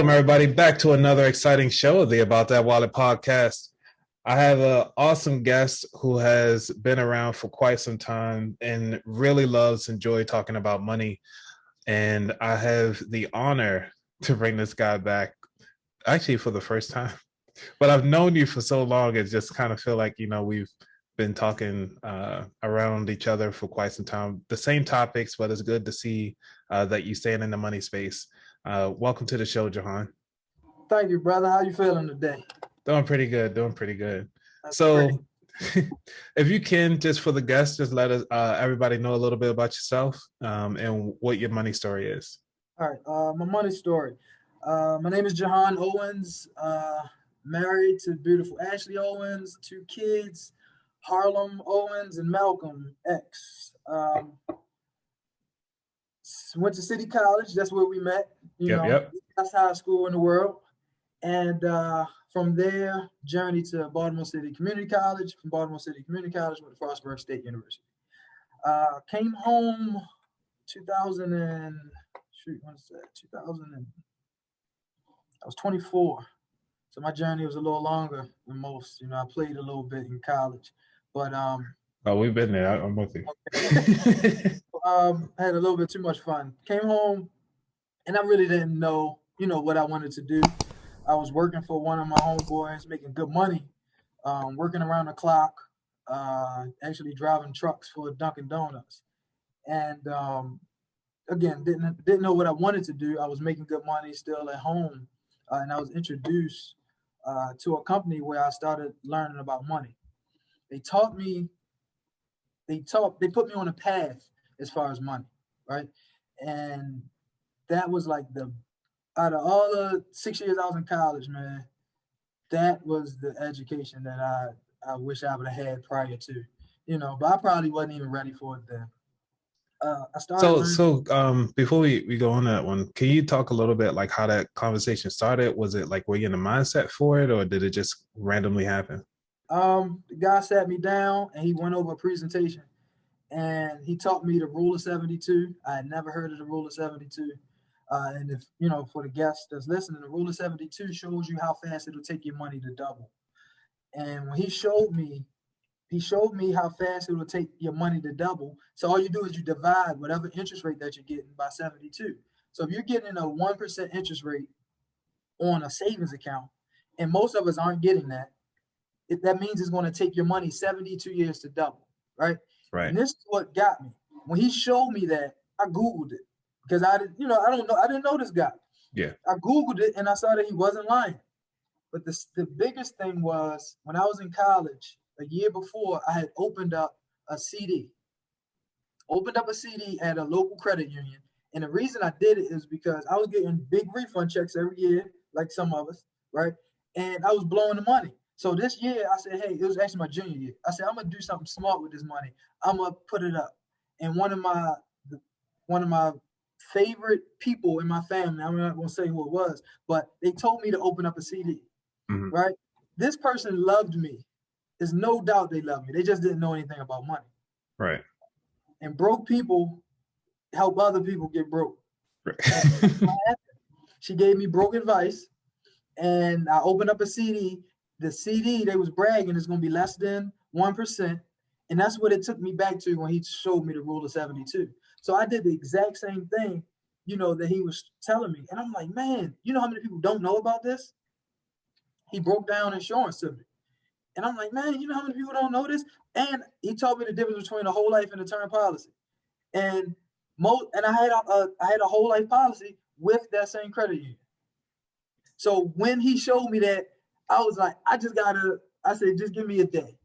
Welcome, everybody, back to another exciting show of the About That Wallet podcast. I have an awesome guest who has been around for quite some time and really loves and enjoy talking about money. And I have the honor to bring this guy back, actually for the first time. But I've known you for so long, it just kind of feel like, we've been talking around each other for quite some time. The same topics, but it's good to see that you stand in the money space. Welcome to the show, Johan. Thank you, brother. How you feeling today? Doing pretty good. That's so if you can, just for the guests, just let us everybody know a little bit about yourself and what your money story is. All right. My money story. My name is Johan Owens, married to beautiful Ashley Owens, 2 kids, Harlem Owens and Malcolm X. Went to City College. That's where we met. Yep. That's high school in the world. And from there, journey to Baltimore City Community College. From Baltimore City Community College, went to Frostburg State University. Came home 2000 and when is that? 2000 and I was 24. So my journey was a little longer than most. I played a little bit in college, but we've been there. I'm with you. Okay. I had a little bit too much fun. Came home, and I really didn't know, what I wanted to do. I was working for one of my homeboys, making good money, working around the clock, actually driving trucks for Dunkin' Donuts. And again, didn't know what I wanted to do. I was making good money still at home, and I was introduced to a company where I started learning about money. They put me on a path as far as money, right? And that was like out of all the 6 years I was in college, man, that was the education that I wish I would have had prior to, but I probably wasn't even ready for it then. I started. So before we go on that one, can you talk a little bit like how that conversation started? Was it like, were you in the mindset for it, or did it just randomly happen? The guy sat me down and he went over a presentation, and he taught me the rule of 72. I had never heard of the rule of 72. And if, for the guests that's listening, the rule of 72 shows you how fast it'll take your money to double. And when he showed me how fast it will take your money to double. So all you do is you divide whatever interest rate that you're getting by 72. So if you're getting a 1% interest rate on a savings account, and most of us aren't getting that, that means it's going to take your money 72 years to double, right? Right. And this is what got me. When he showed me that, I Googled it because I didn't know this guy. Yeah. I Googled it and I saw that he wasn't lying. But the biggest thing was when I was in college, a year before, I had opened up a CD at a local credit union. And the reason I did it is because I was getting big refund checks every year, like some of us, right? And I was blowing the money. So this year I said, hey, it was actually my junior year. I said, I'm going to do something smart with this money. I'm going to put it up. And one of my favorite people in my family, I'm not going to say who it was, but they told me to open up a CD, right? This person loved me. There's no doubt they love me. They just didn't know anything about money. Right. And broke people help other people get broke. Right. She gave me broke advice, and I opened up a CD. The CD, they was bragging, is going to be less than 1%. And that's what it took me back to when he showed me the rule of 72. So I did the exact same thing, that he was telling me. And I'm like, man, you know how many people don't know about this? He broke down insurance to me. And I'm like, man, you know how many people don't know this? And he taught me the difference between a whole life and a term policy. And I had a whole life policy with that same credit union. So when he showed me that, I was like, I said, just give me a day.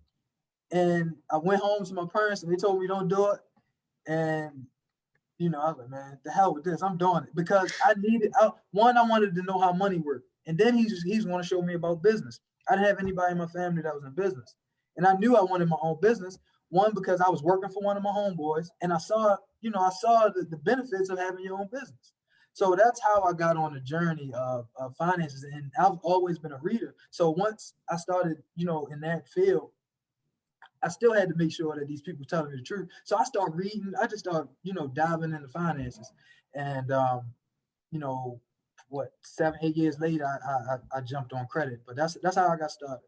And I went home to my parents and they told me don't do it. And, I was like, man, the hell with this. I'm doing it because I wanted to know how money worked. And then he's want to show me about business. I didn't have anybody in my family that was in business. And I knew I wanted my own business. One, because I was working for one of my homeboys and I saw the benefits of having your own business. So that's how I got on the journey of finances. And I've always been a reader. So once I started, in that field, I still had to make sure that these people telling me the truth. So I started reading. I just started, diving into finances. And, 7, 8 years later, I jumped on credit. But that's how I got started.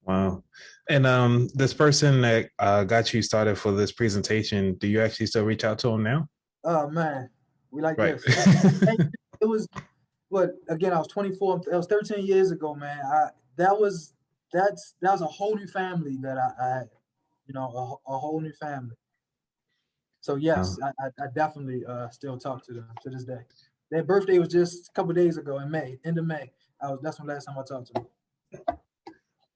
Wow. And this person that got you started for this presentation, do you actually still reach out to him now? Oh man, we like Right. this. It was again, I was 24. That was 13 years ago, man. That was a whole new family that I had. A whole new family. So yes, I definitely still talk to them to this day. Their birthday was just a couple days ago in May, end of May. That's when last time I talked to them.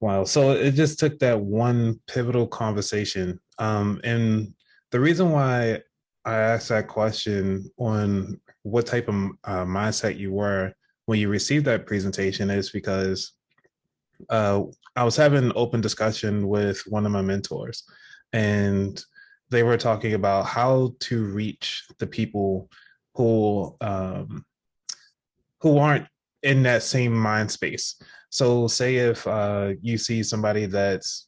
Wow. So it just took that one pivotal conversation. And the reason why I asked that question on what type of mindset you were when you received that presentation is because I was having an open discussion with one of my mentors, and they were talking about how to reach the people who aren't in that same mind space. So say if you see somebody that's,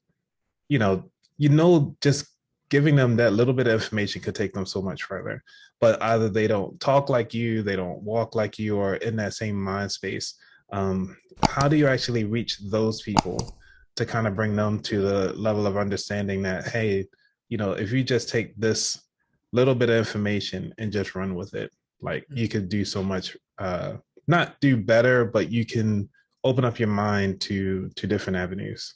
just giving them that little bit of information could take them so much further, but either they don't talk like you, they don't walk like you, or in that same mind space. How do you actually reach those people to kind of bring them to the level of understanding that, hey, if you just take this little bit of information and just run with it, like you could do so much, not do better, but you can open up your mind to different avenues.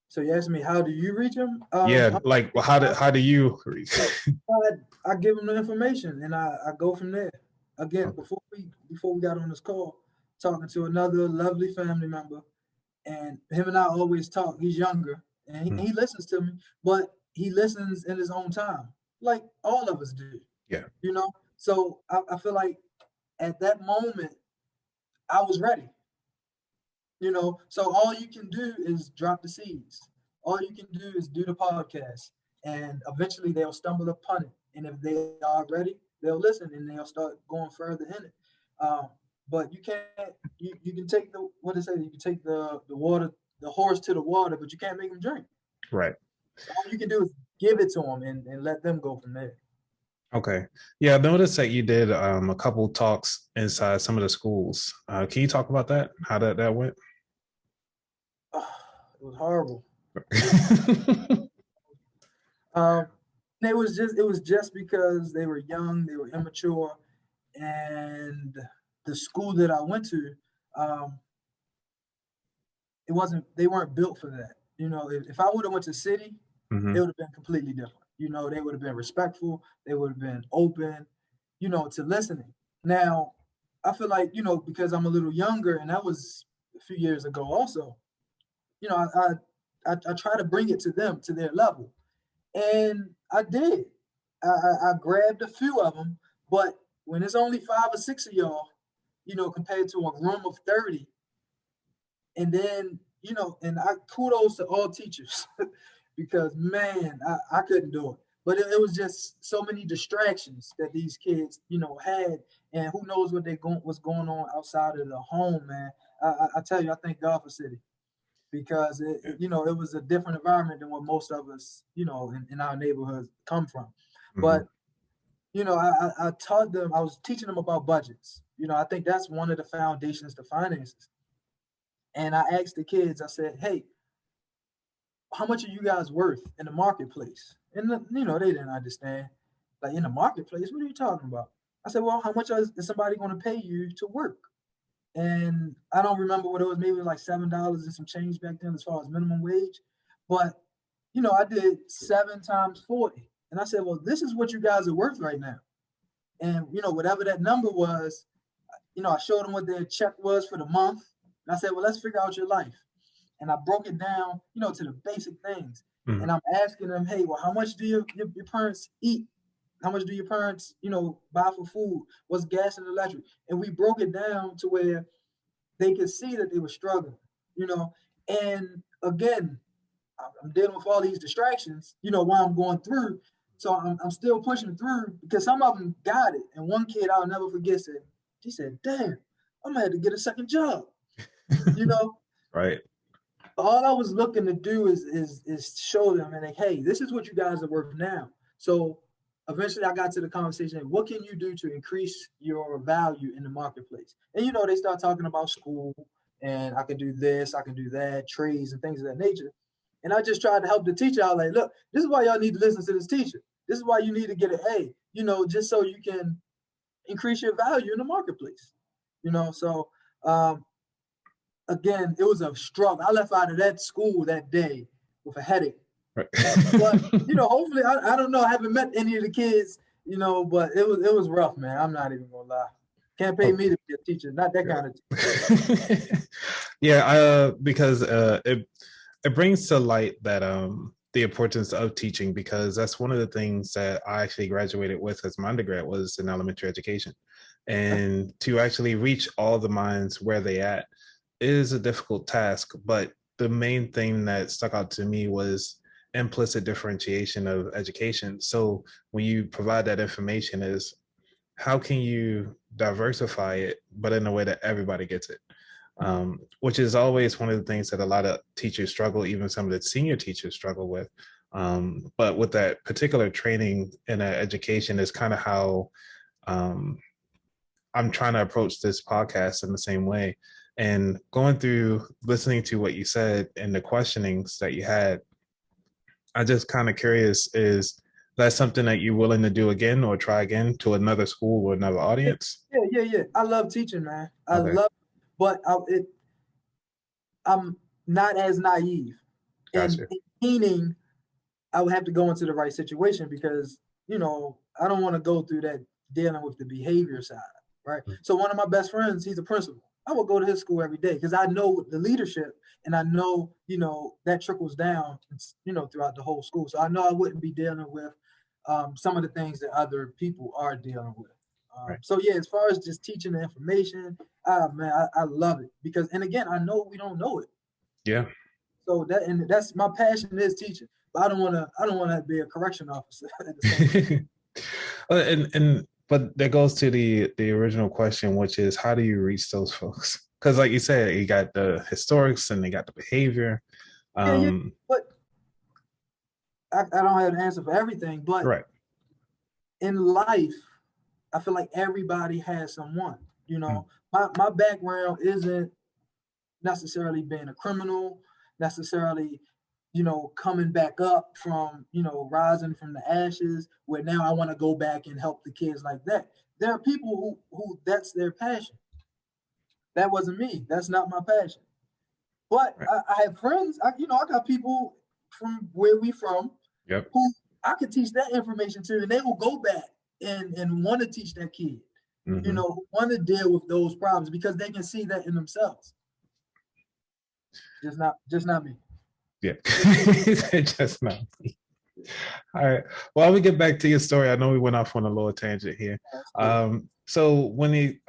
So you asked me, how do you reach them? Yeah, like how do you reach? I give them the information and I go from there. Again, before we got on this call, talking to another lovely family member, and him and I always talk. He's younger and he listens to me, but he listens in his own time, like all of us do. Yeah. So I feel like at that moment I was ready. So all you can do is drop the seeds. All you can do is do the podcast, and eventually they'll stumble upon it. And if they are ready, they'll listen and they'll start going further in it. But you can't. You can take what they say. You can take the water, the horse to the water, but you can't make them drink. Right. So all you can do is give it to them and let them go from there. Okay. Yeah, I noticed that you did a couple talks inside some of the schools. Can you talk about that? How that went? It was horrible. It was just because they were young, they were immature, and the school that I went to, they weren't built for that. If I would have went to city, it would have been completely different. They would have been respectful, they would have been open, to listening. Now, I feel like, because I'm a little younger, and that was a few years ago also, I try to bring it to them, to their level. And I did. I grabbed a few of them, but when it's only 5 or 6 of y'all, compared to a room of 30, and then, and I kudos to all teachers because man, I couldn't do it. But it was just so many distractions that these kids, had, and who knows what's going on outside of the home, man. I tell you, I thank God for City because it was a different environment than what most of us, in our neighborhoods come from. But I taught them, I was teaching them about budgets. I think that's one of the foundations to finances. And I asked the kids, I said, hey, how much are you guys worth in the marketplace? And they didn't understand. Like, in the marketplace, what are you talking about? I said, well, how much is somebody going to pay you to work? And I don't remember what it was, maybe like $7 and some change back then as far as minimum wage. But, I did 7 times 40. And I said, well, this is what you guys are worth right now. And, whatever that number was, I showed them what their check was for the month. And I said, well, let's figure out your life. And I broke it down, to the basic things. And I'm asking them, hey, well, how much do your parents eat? How much do your parents, buy for food? What's gas and electric? And we broke it down to where they could see that they were struggling, And again, I'm dealing with all these distractions, while I'm going through. So I'm still pushing through because some of them got it. And one kid I'll never forget she said, damn, I'm gonna have to get a second job, Right. All I was looking to do is show them and like, hey, this is what you guys are worth now. So eventually I got to the conversation, what can you do to increase your value in the marketplace? And, they start talking about school, and I can do this, I can do that, trades and things of that nature. And I just tried to help the teacher. I was like, look, this is why y'all need to listen to this teacher. This is why you need to get an A, just so you can increase your value in the marketplace. So again, it was a struggle. I left out of that school that day with a headache. Right. But hopefully, I don't know. I haven't met any of the kids, but it was rough, man. I'm not even gonna lie. Can't pay me to be a teacher, not that kind of teacher. Yeah, because it brings to light that the importance of teaching, because that's one of the things that I actually graduated with as my undergrad was in elementary education, and to actually reach all the minds where they at is a difficult task. But the main thing that stuck out to me was implicit differentiation of education. So when you provide that information, is how can you diversify it, but in a way that everybody gets it? Which is always one of the things that a lot of teachers struggle, even some of the senior teachers struggle with. But with that particular training in education is kind of how I'm trying to approach this podcast in the same way. And going through listening to what you said and the questionings that you had, I just kind of curious, is that something that you're willing to do again or try again to another school or another audience? Yeah. I love teaching, man. I Okay. love, but I'm not as naive. Gotcha. And meaning I would have to go into the right situation because, I don't want to go through that dealing with the behavior side, right? Mm-hmm. So one of my best friends, he's a principal. I would go to his school every day because I know the leadership and I know, that trickles down, throughout the whole school. So I know I wouldn't be dealing with some of the things that other people are dealing with. Right. So yeah, as far as just teaching the information, man, I love it because, and again, I know we don't know it. Yeah. So that's my passion is teaching, but I don't want to be a correction officer at the same time. But that goes to the original question, which is how do you reach those folks? Because like you said, you got the historics and they got the behavior. Yeah, but I don't have an answer for everything. But right. In life, I feel like everybody has someone. My background isn't necessarily being a criminal, necessarily, coming back up from, rising from the ashes, where now I want to go back and help the kids like that. There are people who that's their passion. That wasn't me. That's not my passion. But right. I have friends, I got people from where we from yep. who I could teach that information to, and they will go back and want to teach that kid, mm-hmm. Want to deal with those problems because they can see that in themselves. Just not me. Yeah, just not me. All right. Well, we get back to your story. I know we went off on a little tangent here. So when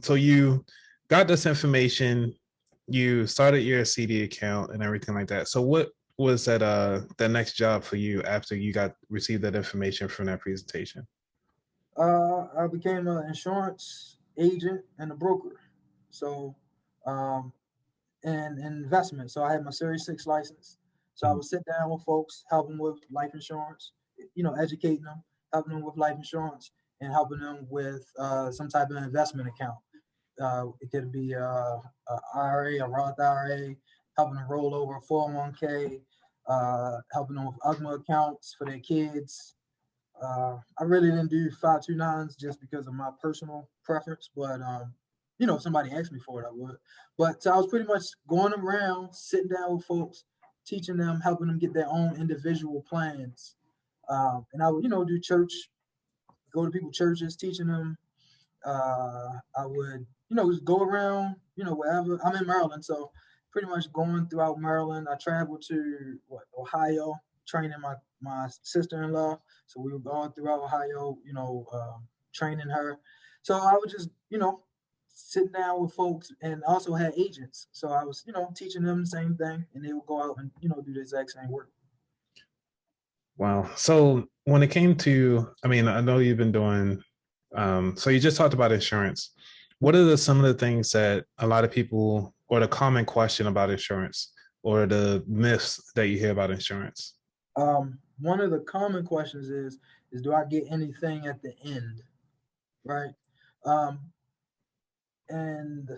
so you got this information, you started your CD account and everything like that. So what was that the next job for you after you received that information from that presentation? I became an insurance agent and a broker. So and investment. So I had my Series 6 license. So I would sit down with folks, help them with life insurance, educating them, helping them with life insurance, and helping them with some type of investment account. It could be a IRA, a Roth IRA, helping them roll over a 401k, helping them with UGMA accounts for their kids. I really didn't do 529s just because of my personal preference, but if somebody asked me for it, I would. But I was pretty much going around, sitting down with folks, teaching them, helping them get their own individual plans. And I would, do church, go to people's churches, teaching them. I would, just go around, wherever. I'm in Maryland, so pretty much going throughout Maryland. I traveled to Ohio, training my sister-in-law. So we were going throughout Ohio, training her. So I would just, sit down with folks, and also had agents. So I was, teaching them the same thing, and they would go out and, do the exact same work. Wow. So when it came to, I know you've been doing, so you just talked about insurance. What are some of the things that a lot of people, or the common question about insurance, or the myths that you hear about insurance? One of the common questions is is, do I get anything at the end, right? And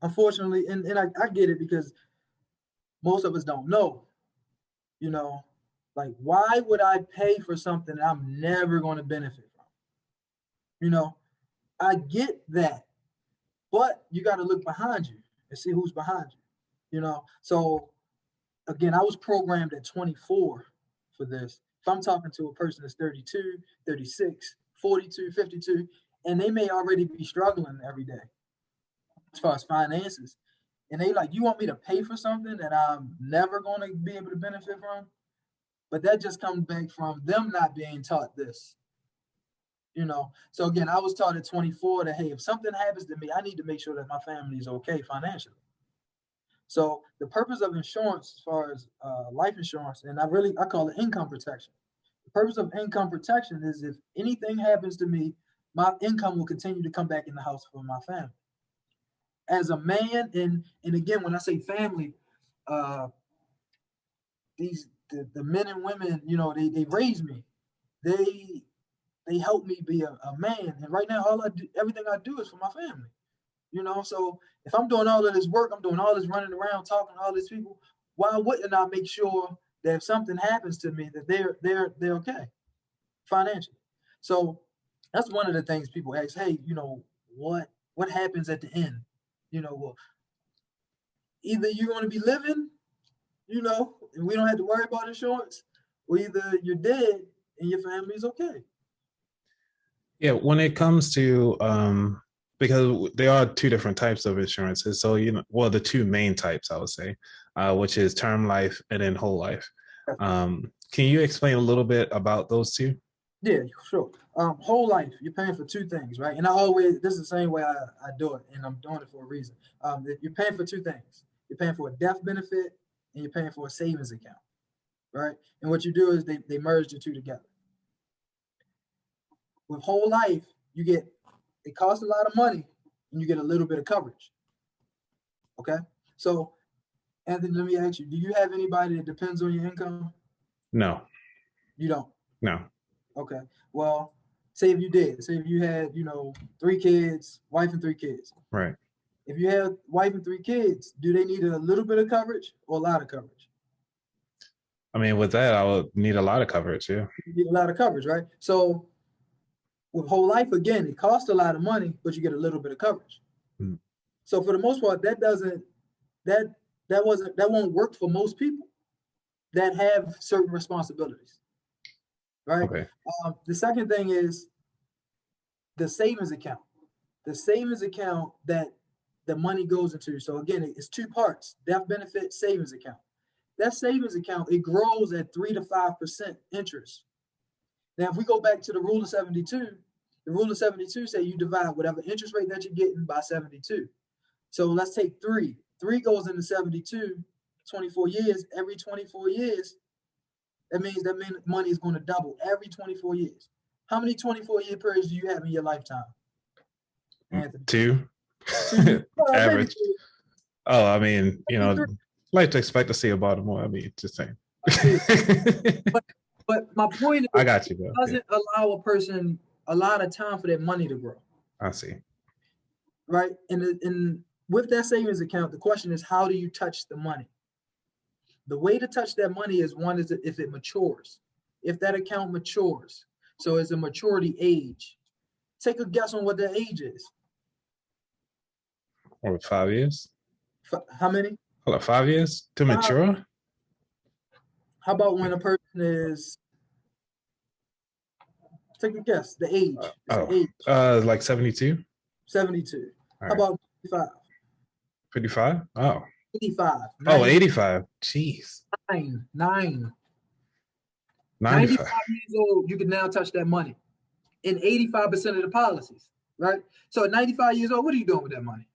unfortunately, and I get it, because most of us don't know, you know, like, why would I pay for something that I'm never going to benefit from? You know, I get that, but you got to look behind you and see who's behind you, you know? So again, I was programmed at 24 for this. If I'm talking to a person that's 32, 36, 42, 52, and they may already be struggling every day as far as finances, and they like, you want me to pay for something that I'm never going to be able to benefit from? But that just comes back from them not being taught this, you know? So again, I was taught at 24 that, hey, if something happens to me, I need to make sure that my family is okay financially. So the purpose of insurance, as far as life insurance, and I call it income protection. The purpose of income protection is, if anything happens to me, my income will continue to come back in the house for my family. As a man, and again, when I say family, the men and women, you know, they raised me. They helped me be a man. And right now, everything I do is for my family. You know, so if I'm doing all of this work, I'm doing all this running around, talking to all these people, why wouldn't I make sure that if something happens to me, that they're okay financially? So that's one of the things people ask. Hey, you know, what happens at the end? You know, well, either you're going to be living, you know, and we don't have to worry about insurance, or either you're dead and your family's okay. Yeah, when it comes to because there are two different types of insurances. So, you know, well, the two main types, I would say, which is term life and then whole life. Can you explain a little bit about those two? Yeah, sure. Whole life, you're paying for two things, right? And this is the same way I do it, and I'm doing it for a reason. You're paying for two things. You're paying for a death benefit, and you're paying for a savings account, right? And what you do is they merge the two together. With whole life, it costs a lot of money, and you get a little bit of coverage. Okay? So, Anthony, let me ask you, do you have anybody that depends on your income? No. You don't? No. Okay. Well, say if you did. Say if you had, you know, 3 kids, wife and 3 kids. Right. If you have wife and 3 kids, do they need a little bit of coverage or a lot of coverage? I mean, with that, I would need a lot of coverage, yeah. You need a lot of coverage, right? So with whole life, again, it costs a lot of money, but you get a little bit of coverage. Mm. So for the most part, that won't work for most people that have certain responsibilities, right? Okay. The second thing is the savings account. The savings account that the money goes into. So again, it's 2 parts: death benefit, savings account. That savings account, it grows at 3 to 5% interest. Now, if we go back to the rule of 72, the rule of 72 say you divide whatever interest rate that you're getting by 72. So let's take 3. 3 goes into 72, 24 years. Every 24 years, that means money is going to double every 24 years. How many 24-year periods do you have in your lifetime, Anthony? 2. Average. Oh, I mean, you know, life expectancy of Baltimore. I mean, just saying. but my point is, I got you, bro. It doesn't allow a person a lot of time for that money to grow. I see. Right? And with that savings account, the question is, how do you touch the money? The way to touch that money is, one, is if it matures. If that account matures, so it's a maturity age. Take a guess on what that age is. Or 5 years? How many? 5 years to mature? How about when a person is, take a guess, the age. Age. Like 72? 72. Right. How about 55? 55? Oh. 85. 90. Oh, 85. Jeez. 9. 95 years old, you can now touch that money in 85% of the policies, right? So at 95 years old, what are you doing with that money,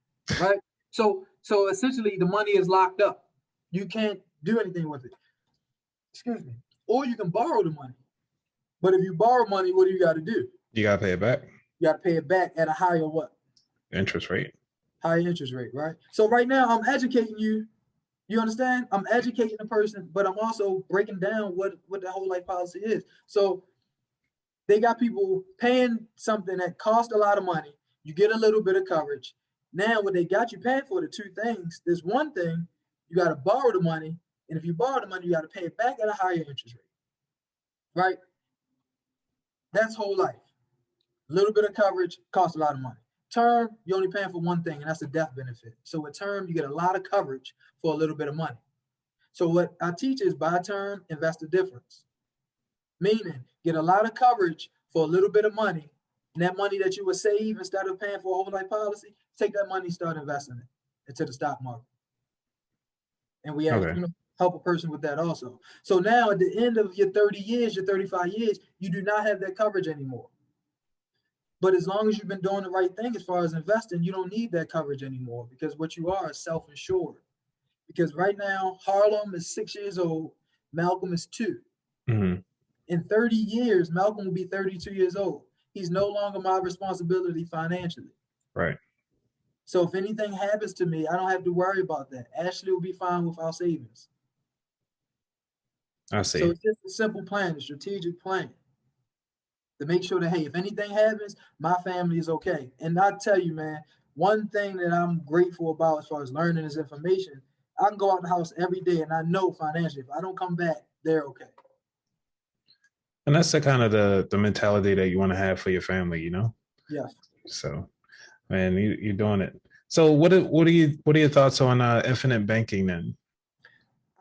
right? So essentially, the money is locked up. You can't do anything with it. Excuse me. Or you can borrow the money. But if you borrow money, what do you got to do? You got to pay it back. You got to pay it back at a higher what? Interest rate. Higher interest rate, right? So right now, I'm educating you. You understand? I'm educating the person, but I'm also breaking down what the whole life policy is. So They got people paying something that cost a lot of money. You get a little bit of coverage. Now, what they got you paying for the two things, there's one thing, you got to borrow the money. And if you borrow the money, you got to pay it back at a higher interest rate. Right? That's whole life. A little bit of coverage costs a lot of money. Term, you're only paying for one thing, and that's a death benefit. So with term, you get a lot of coverage for a little bit of money. So what I teach is buy term, invest the difference. Meaning, get a lot of coverage for a little bit of money, and that money that you would save instead of paying for a whole life policy, take that money, start investing it into the stock market. And we have, help a person with that also. So now at the end of your 30 years, your 35 years, you do not have that coverage anymore. But as long as you've been doing the right thing as far as investing, you don't need that coverage anymore, because what you are is self-insured. Because right now, Harlem is 6 years old, Malcolm is 2. Mm-hmm. In 30 years, Malcolm will be 32 years old. He's no longer my responsibility financially. Right. So if anything happens to me, I don't have to worry about that. Ashley will be fine with our savings. I see. So it's just a simple plan, a strategic plan to make sure that, hey, if anything happens, my family is okay. And I tell you, man, one thing that I'm grateful about as far as learning this information, I can go out the house every day and I know financially, if I don't come back, they're okay. And that's the kind of the mentality that you want to have for your family, you know? Yes. So, man, you're doing it. So what are your thoughts on infinite banking then?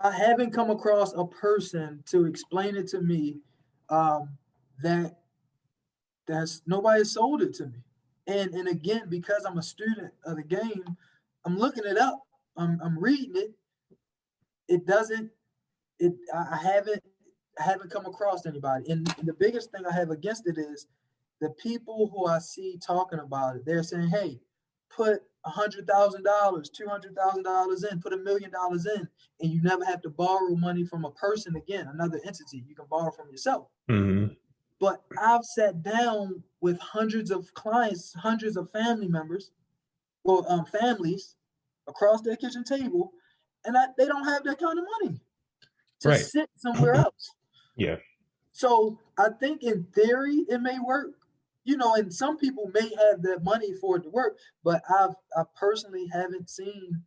I haven't come across a person to explain it to me that's nobody sold it to me. And again, because I'm a student of the game, I'm looking it up. I'm reading it. I haven't come across anybody. And the biggest thing I have against it is the people who I see talking about it. They're saying, hey, put $100,000, $200,000 in, put $1 million in, and you never have to borrow money from a person again, another entity. You can borrow from yourself. Mm-hmm. But I've sat down with hundreds of clients, hundreds of family members, or families across their kitchen table, and they don't have that kind of money to sit somewhere else. Yeah. So I think in theory it may work, and some people may have that money for it to work, but I personally haven't seen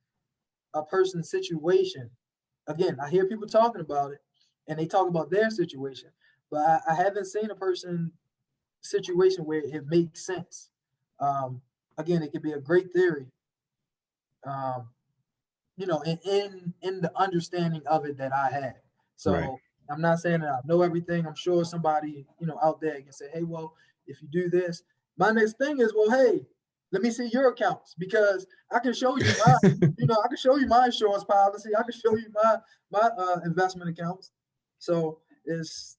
a person's situation. Again, I hear people talking about it and they talk about their situation, but I haven't seen a person situation where it makes sense. Again, it could be a great theory, in the understanding of it that I had. So I'm not saying that I know everything. I'm sure somebody, out there can say, hey, well, if you do this, my next thing is, well, hey, let me see your accounts, because I can show you my, I can show you my insurance policy. I can show you my investment accounts. So is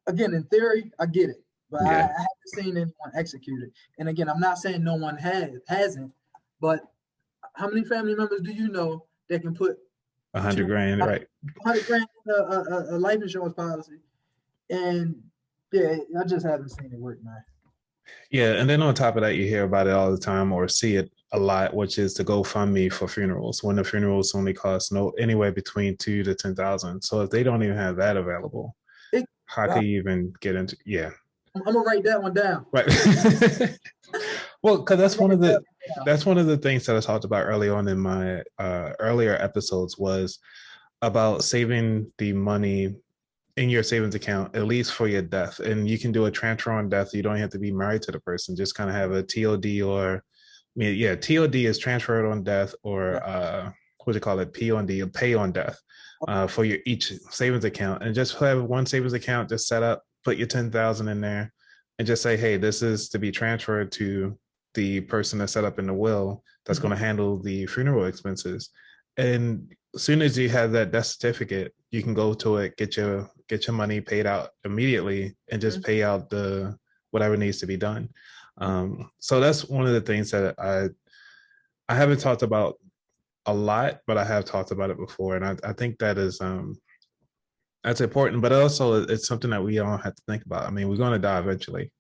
again, in theory, I get it, but I haven't seen anyone execute it. And again, I'm not saying no one hasn't, but how many family members do you know that can put $100,000, right? $100,000 in a life insurance policy? And yeah, I just haven't seen it work, man. Yeah, and then on top of that, you hear about it all the time or see it a lot, which is the GoFundMe for funerals, when the funerals only cost anywhere between $2,000 to $10,000. So if they don't even have that available, how can you even get into? Yeah, I'm gonna write that one down. Right. Well, because that's one of the things that I talked about early on in my earlier episodes, was about saving the money in your savings account, at least for your death. And you can do a transfer on death. You don't have to be married to the person. Just kind of have a TOD, or TOD is transferred on death, or what do you call it? POD, pay on death, for your each savings account. And just have one savings account just set up, put your 10,000 in there, and just say, hey, this is to be transferred to the person that's set up in the will that's going to handle the funeral expenses. And as soon as you have that death certificate, you can go to it, get your money paid out immediately, and just pay out the whatever needs to be done. So that's one of the things that I haven't talked about a lot, but I have talked about it before, and I think that is that's important. But also, it's something that we all have to think about. I mean, we're going to die eventually,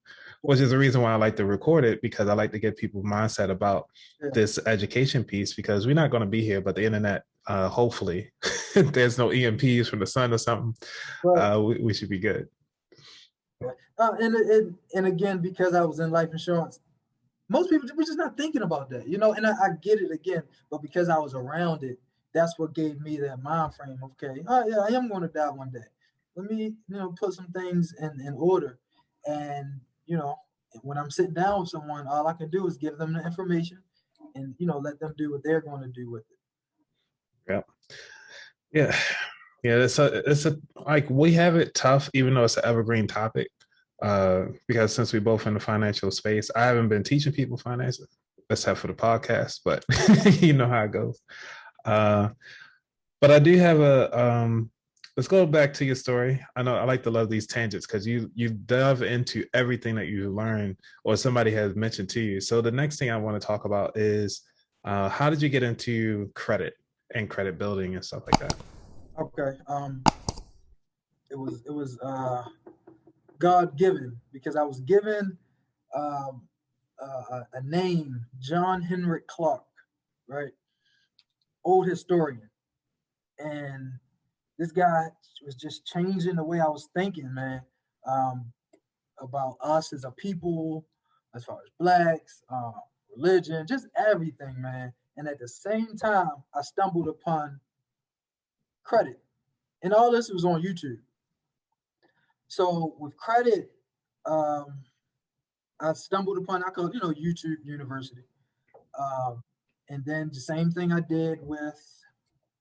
which is the reason why I like to record it, because I like to get people's mindset about this education piece, because we're not going to be here, but the internet, hopefully, there's no EMPs from the sun or something. We should be good. And again, because I was in life insurance, most people we're just not thinking about that, and I get it again, but because I was around it, that's what gave me that mind frame. Okay, oh yeah, I am going to die one day. Let me, put some things in order. And, when I'm sitting down with someone, all I can do is give them the information and, let them do what they're going to do with it. Yeah. Yeah. Yeah. It's a like we have it tough, even though it's an evergreen topic. Because since we both in the financial space, I haven't been teaching people finances except for the podcast, but you know how it goes. But I do have let's go back to your story. I know I like to love these tangents because you delve into everything that you learn or somebody has mentioned to you. So the next thing I want to talk about is how did you get into credit and credit building and stuff like that? Okay. It was God given, because I was given um, a name, John Henrik Clark, right? Old historian. And this guy was just changing the way I was thinking, man, um, about us as a people, as far as blacks, religion, just everything, man. And at the same time, I stumbled upon credit, and all this was on YouTube. So with credit, um, I stumbled upon, I call YouTube University. Um, and then the same thing I did with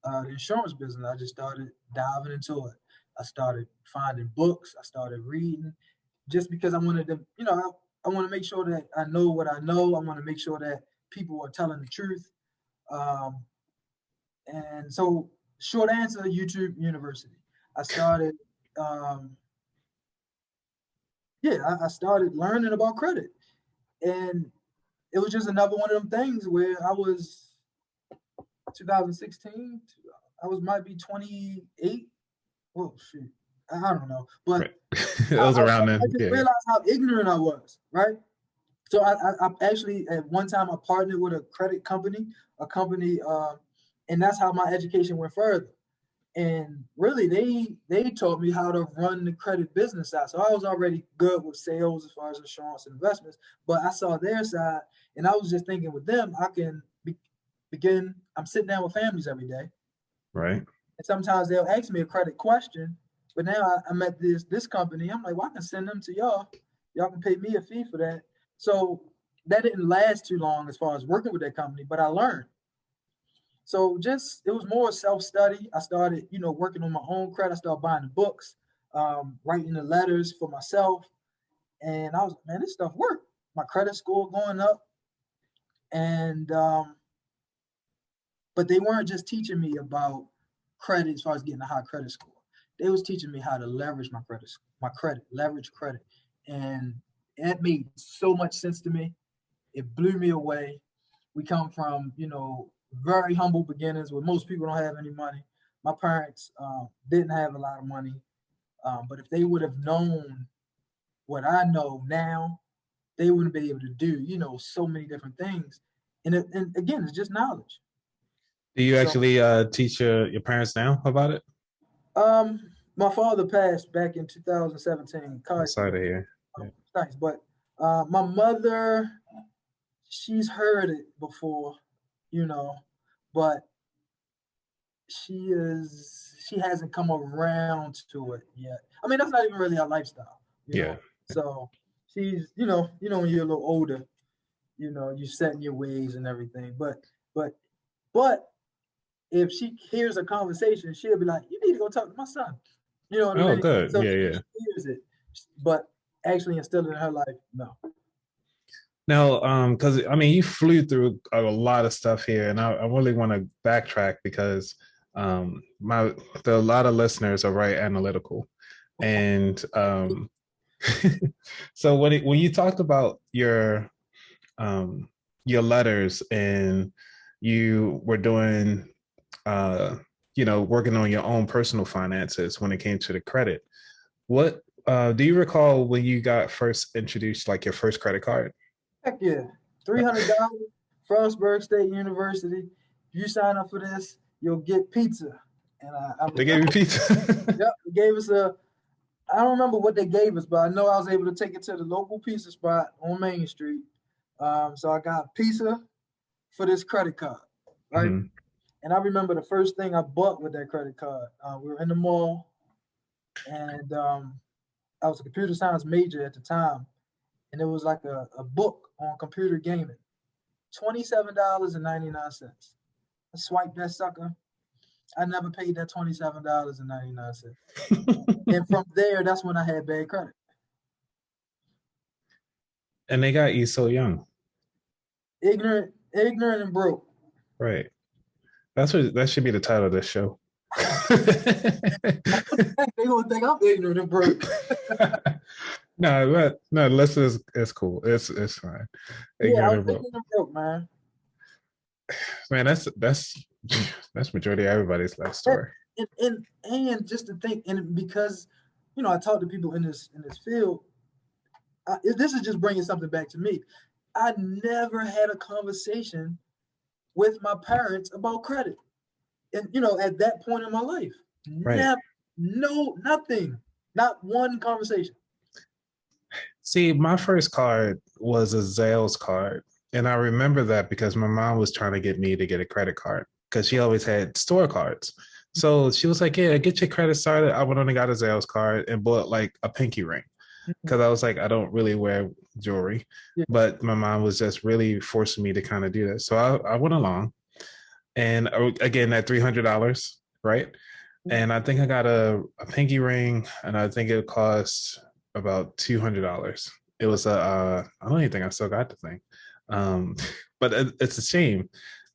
the insurance business. I just started diving into it. I started finding books. I started reading, just because I wanted to, I want to make sure that I know what I know. I want to make sure that people are telling the truth. Um, and so, short answer, YouTube University. I started, um, yeah, I started learning about credit, and it was just another one of them things where I was 2016. I might be 28. Oh shoot, I don't know, but Right. It was around I then. just Yeah. realized how ignorant I was, right? So I actually, at one time, I partnered with a credit company, and that's how my education went further. And really, they taught me how to run the credit business side. So I was already good with sales as far as insurance and investments, but I saw their side, and I was just thinking with them, I can begin. I'm sitting down with families every day, Right. and sometimes they'll ask me a credit question. But now I'm at this company. I'm like, well, I can send them to y'all. Y'all can pay me a fee for that. So that didn't last too long as far as working with that company, but I learned. So just, it was more self-study. I started, working on my own credit. I started buying the books, writing the letters for myself. And I was, man, this stuff worked. My credit score going up. And but they weren't just teaching me about credit as far as getting a high credit score. They was teaching me how to leverage leverage credit. And that made so much sense to me. It blew me away. We come from, very humble beginnings where most people don't have any money. My parents didn't have a lot of money. But if they would have known what I know now, they wouldn't be able to do, so many different things. And again, it's just knowledge. Do you So actually teach your parents now about it? Um, my father passed back in 2017, car I'm sorry to accident. hear. Yeah. Thanks, but my mother, she's heard it before, you know, but she hasn't come around to it yet. I mean, that's not even really our lifestyle, you Yeah. know. So she's, when you're a little older, you set in your ways and everything. But but if she hears a conversation, she'll be like, "You need to go talk to my son." You know what I Oh, mean? good. So Yeah, she yeah. hears it, but actually instill it in her life, no. Now, because I mean, you flew through a lot of stuff here, and I really want to backtrack because a lot of listeners are very analytical, and so when you talked about um, your letters and you were doing uh, working on your own personal finances when it came to the credit, what do you recall when you got first introduced, like your first credit card? Heck yeah, $300, Frostburg State University. If you sign up for this, you'll get pizza. And They gave you pizza. yep, they gave us I don't remember what they gave us, but I know I was able to take it to the local pizza spot on Main Street. So I got pizza for this credit card, right? Mm-hmm. And I remember the first thing I bought with that credit card. We were in the mall, and I was a computer science major at the time, and it was like a book on computer gaming. $27.99. I swiped that sucker. I never paid that $27.99. And from there, that's when I had bad credit. And they got you so young. Ignorant and broke. Right. That should be the title of this show. They gonna think I'm ignorant and broke. No, listen, it's cool. It's fine. Yeah, I was ignorant and broke, man. Man, that's majority of everybody's life story. And just to think, and because I talk to people in this field, this is just bringing something back to me. I never had a conversation with my parents about credit, and at that point in my life, right. Nothing, not one conversation. See, my first card was a Zales card. And I remember that because my mom was trying to get me to get a credit card because she always had store cards. So she was like, yeah, get your credit started. I went on and got a Zales card and bought like a pinky ring because I was like, I don't really wear jewelry. Yeah. But my mom was just really forcing me to kind of do that. So I went along. And again, that $300, right? And I think I got a pinky ring, and I think it cost about $200. It was I don't even think I still got the thing. But it's a shame.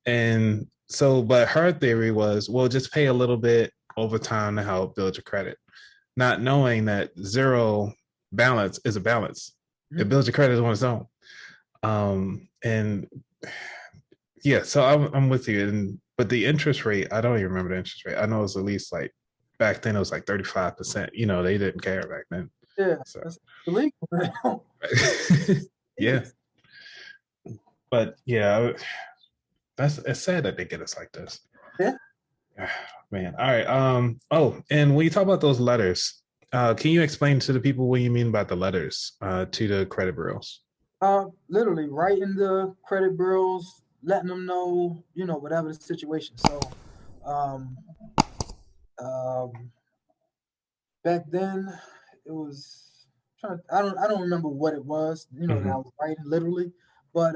And so, but her theory was, well, just pay a little bit over time to help build your credit, not knowing that zero balance is a balance. Mm-hmm. It builds your credit on its own. And yeah, so I'm with you. But the interest rate, I don't even remember the interest rate. I know it was at least like back then it was like 35%. They didn't care back then. Yeah, so. That's illegal now. Yeah. But yeah, it's sad that they get us like this. Yeah. Man. All right. And when you talk about those letters, can you explain to the people what you mean by the letters to the credit bureaus? Literally writing the credit bureaus, letting them know, whatever the situation. So back then it was I don't remember what it was, that I was writing literally, but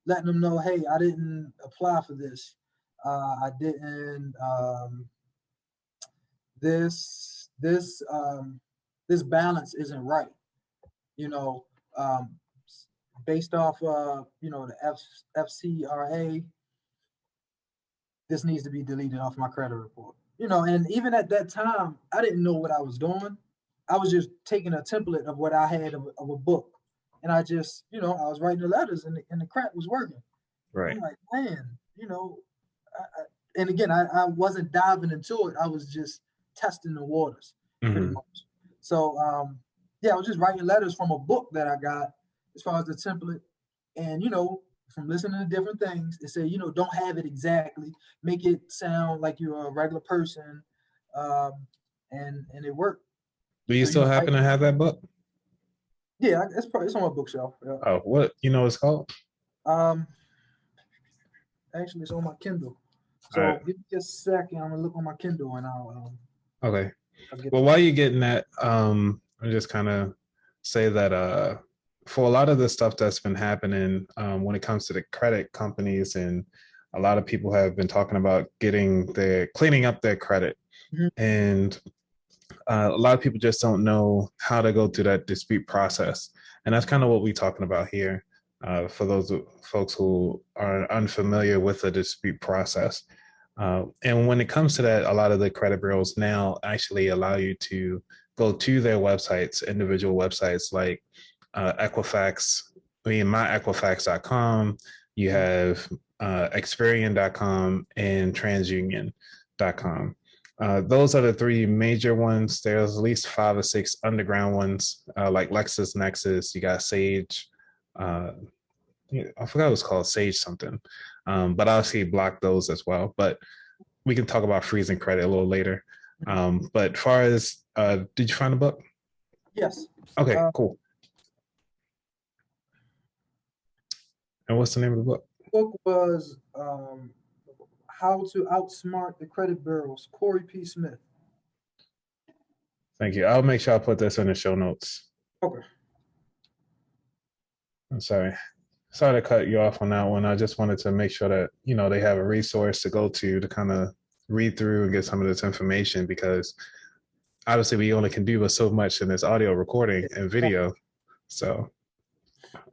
letting them know, hey, I didn't apply for this. I didn't this balance isn't right. Based off the FCRA, this needs to be deleted off my credit report. And even at that time, I didn't know what I was doing. I was just taking a template of what I had of a book. And I just, I was writing the letters and the crap was working. Right. I'm like, man, and again, I wasn't diving into it. I was just testing the waters pretty much. So, I was just writing letters from a book that I got as far as the template. And, from listening to different things, it said, don't have it exactly. Make it sound like you're a regular person. And it worked. Do you still happen to have that book? Yeah, it's on my bookshelf. Yeah. Oh, what it's called? Actually, it's on my Kindle. So give me just a second. I'm gonna look on my Kindle and I'll. Okay. Well, while you're getting that, I'm just kind of say that for a lot of the stuff that's been happening when it comes to the credit companies, and a lot of people have been talking about cleaning up their credit, and a lot of people just don't know how to go through that dispute process, and that's kind of what we're talking about here. For those folks who are unfamiliar with the dispute process. And when it comes to that, a lot of the credit bureaus now actually allow you to go to their websites, individual websites like myequifax.com, you have Experian.com and TransUnion.com. Those are the three major ones. There's at least 5 or 6 underground ones like LexisNexis. You got Sage. I forgot what it's called, Sage something. But I'll see block those as well. But we can talk about freezing credit a little later. But as far as, did you find a book? Yes. Okay, cool. And what's the name of the book? The book was How to Outsmart the Credit Bureaus, Corey P. Smith. Thank you. I'll make sure I put this in the show notes. Okay. I'm sorry. Sorry to cut you off on that one. I just wanted to make sure that, they have a resource to go to kind of read through and get some of this information, because obviously we only can do so much in this audio recording and video. So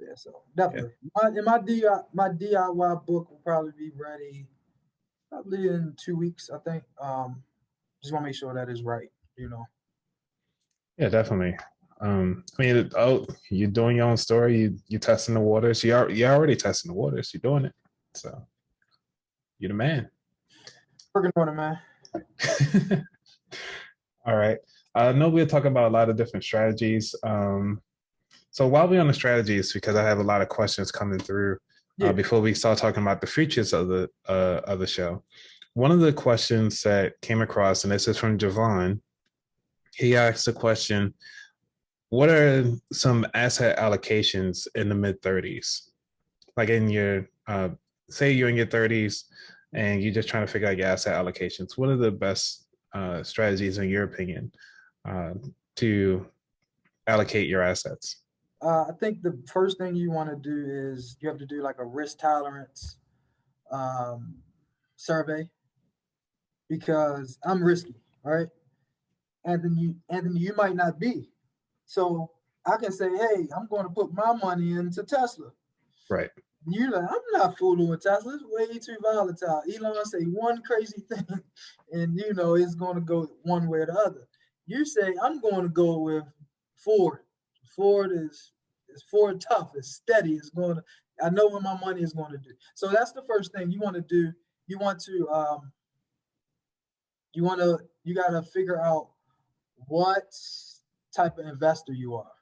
yeah, so definitely. Yeah. My DIY book will probably be ready probably in 2 weeks, I think. Just want to make sure that is right, Yeah, definitely. You're doing your own story. You're testing the waters. You're already testing the waters. You're doing it. So you're the man. Working on it, man. All right. I know we'll talk about a lot of different strategies. So while we're on the strategies, because I have a lot of questions coming through before we start talking about the features of the show. One of the questions that came across, and this is from Johan, he asked the question, what are some asset allocations in the mid-30s? Like in your, say you're in your 30s and you're just trying to figure out your asset allocations. What are the best strategies, in your opinion, to allocate your assets? I think the first thing you want to do is you have to do like a risk tolerance survey, because I'm risky, right? Anthony, you might not be. So I can say, hey, I'm going to put my money into Tesla. Right. You're like, I'm not fooling with Tesla. It's way too volatile. Elon say one crazy thing, and it's going to go one way or the other. You say, I'm going to go with Ford. Ford is Ford tough. It's steady. I know what my money is going to do. So that's the first thing you want to do. You got to figure out what type of investor you are.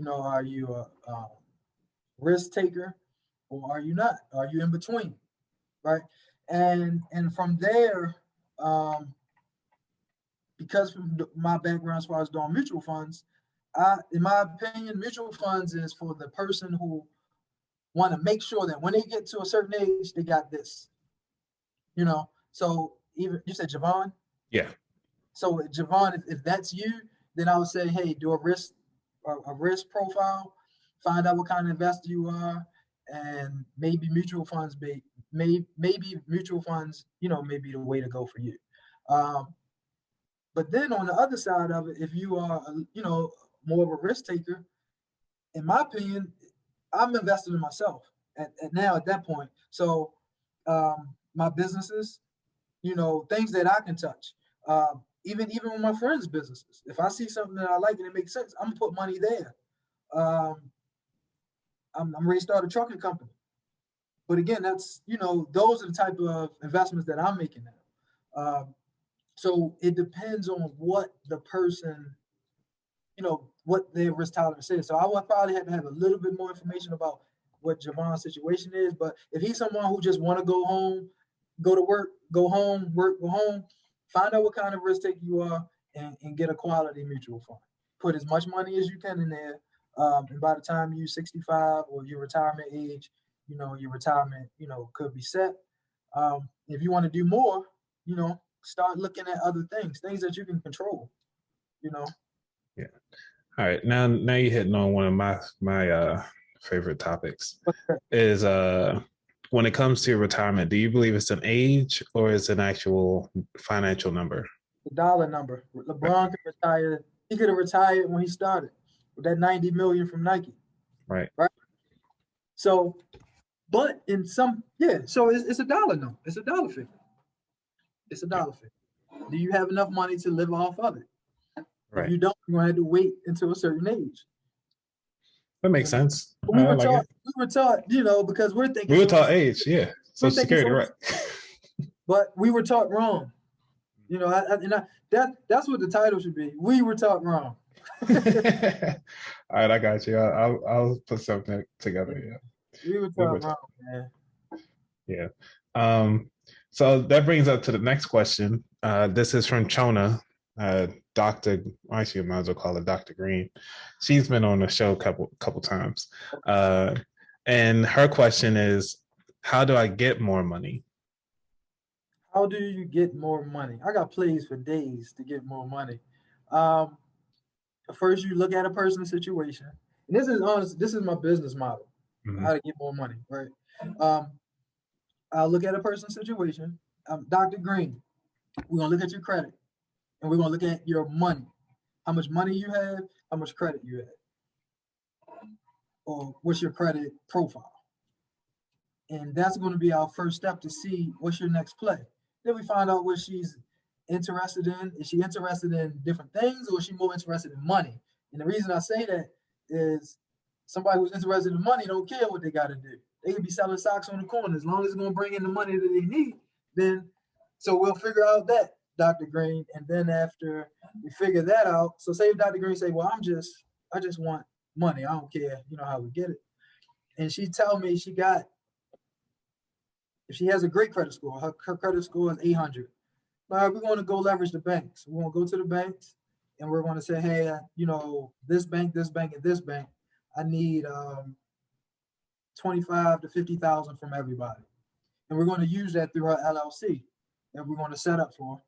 Are you a risk taker, or are you not? Are you in between, right? And from there, because from my background as far as doing mutual funds, in my opinion, mutual funds is for the person who want to make sure that when they get to a certain age, they got this. So even you said Javon? Yeah. So Javon, if that's you, then I would say, hey, do a risk profile, find out what kind of investor you are, and maybe mutual funds maybe mutual funds, may be the way to go for you. But then on the other side of it, if you are, more of a risk taker, in my opinion, I'm invested in myself at that point. So my businesses, things that I can touch. Even with my friends' businesses, if I see something that I like and it makes sense, I'm gonna put money there. I'm ready to start a trucking company. But again, that's those are the type of investments that I'm making now. So it depends on what the person, what their risk tolerance is. So I would probably have to have a little bit more information about what Javon's situation is. But if he's someone who just want to go home, go to work, go home, work, go home, find out what kind of risk taker you are, and get a quality mutual fund. Put as much money as you can in there. And by the time you're 65 or your retirement age, your retirement, could be set. If you want to do more, start looking at other things that you can control, Yeah. All right. Now you're hitting on one of my favorite topics. Is when it comes to retirement, do you believe it's an age or is it an actual financial number? The dollar number. LeBron could retire. He could have retired when he started with that 90 million from Nike. Right. So, but in so it's a dollar number. It's a dollar figure. It's a dollar figure. Do you have enough money to live off of it? Right. If you don't, you're going to have to wait until a certain age. That makes sense. We were taught, because we're thinking. We were taught age, yeah. Social Security, right. But we were taught wrong. That's what the title should be. We were taught wrong. All right, I got you. I'll put something together. Yeah. We were taught wrong, man. Yeah. So that brings up to the next question. This is from Chona. Dr. Actually, I might as well call her Dr. Green. She's been on the show a couple times. And her question is, how do I get more money? How do you get more money? I got plays for days to get more money. Um, First, you look at a person's situation, and this is honest. This is my business model. Mm-hmm. How to get more money, right? Um, I'll look at a person's situation. Dr. Green, we're gonna look at your credit, and we're gonna look at your money. How much money you have, how much credit you have, or what's your credit profile. And that's going to be our first step to see what's your next play. Then we find out what she's interested in. Is she interested in different things, or is she more interested in money? And the reason I say that is somebody who's interested in money don't care what they got to do. They can be selling stocks on the corner as long as it's going to bring in the money that they need. Then, so we'll figure out that, Dr. Green, and then after we figure that out, so say if Dr. Green say, "Well, I just want money. I don't care, how we get it," and she tell me if she has a great credit score, her credit score is 800. All right, we're going to go leverage the banks. We're going to go to the banks and we're going to say, hey, this bank, and this bank, I need 25 to 50,000 from everybody. And we're going to use that through her LLC that we're going to set up for.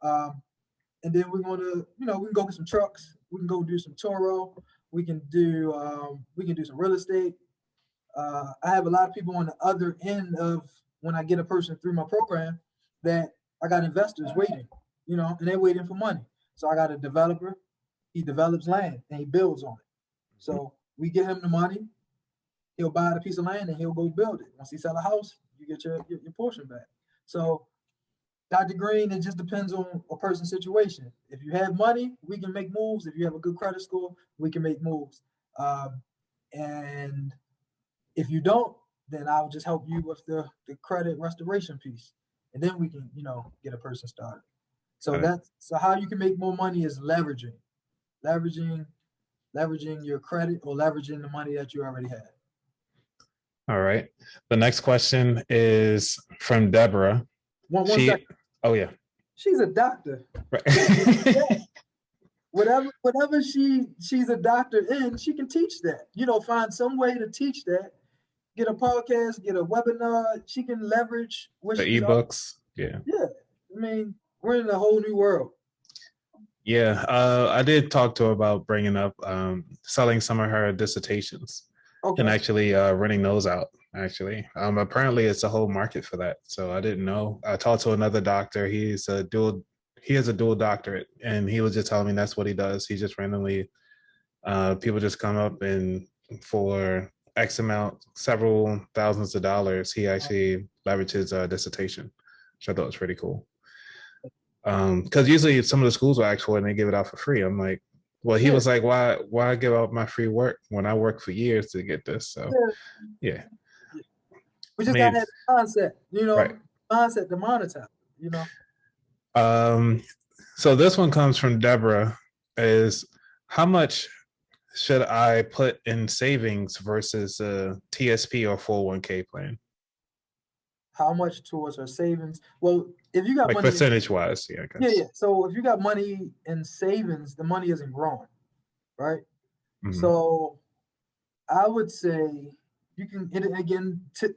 And then we're going to, we can go get some trucks. We can go do some Toro. We can do some real estate. I have a lot of people on the other end of when I get a person through my program that I got investors waiting, and they're waiting for money. So I got a developer, he develops land and he builds on it. So we get him the money, he'll buy the piece of land and he'll go build it. Once he sell a house, you get your portion back. So Dr. Green, it just depends on a person's situation. If you have money, we can make moves. If you have a good credit score, we can make moves. And if you don't, then I'll just help you with the credit restoration piece. And then we can, get a person started. So so how you can make more money is leveraging your credit or leveraging the money that you already have. All right. The next question is from Deborah. One second. Oh yeah. She's a doctor. Right. whatever she's a doctor in, she can teach that. Find some way to teach that. Get a podcast, get a webinar. She can leverage the ebooks. Yeah. Yeah. I mean, we're in a whole new world. Yeah. I did talk to her about bringing up selling some of her dissertations and actually renting those out. Actually, apparently it's a whole market for that. So I didn't know. I talked to another doctor. He has a dual doctorate, and he was just telling me that's what he does. He just randomly, people just come up and for X amount, several thousands of dollars, he actually leverages a dissertation, which I thought was pretty cool. Because usually some of the schools will ask for it and they give it out for free. I'm like, well, he was like, why give out my free work when I worked for years to get this? So, yeah. We just got that mindset, right. Mindset to monetize, So this one comes from Deborah, is how much should I put in savings versus a TSP or 401k plan? How much towards her savings? Well, if you got like money percentage-wise, yeah, I guess. Yeah. So if you got money in savings, the money isn't growing, right? Mm-hmm. So I would say you can,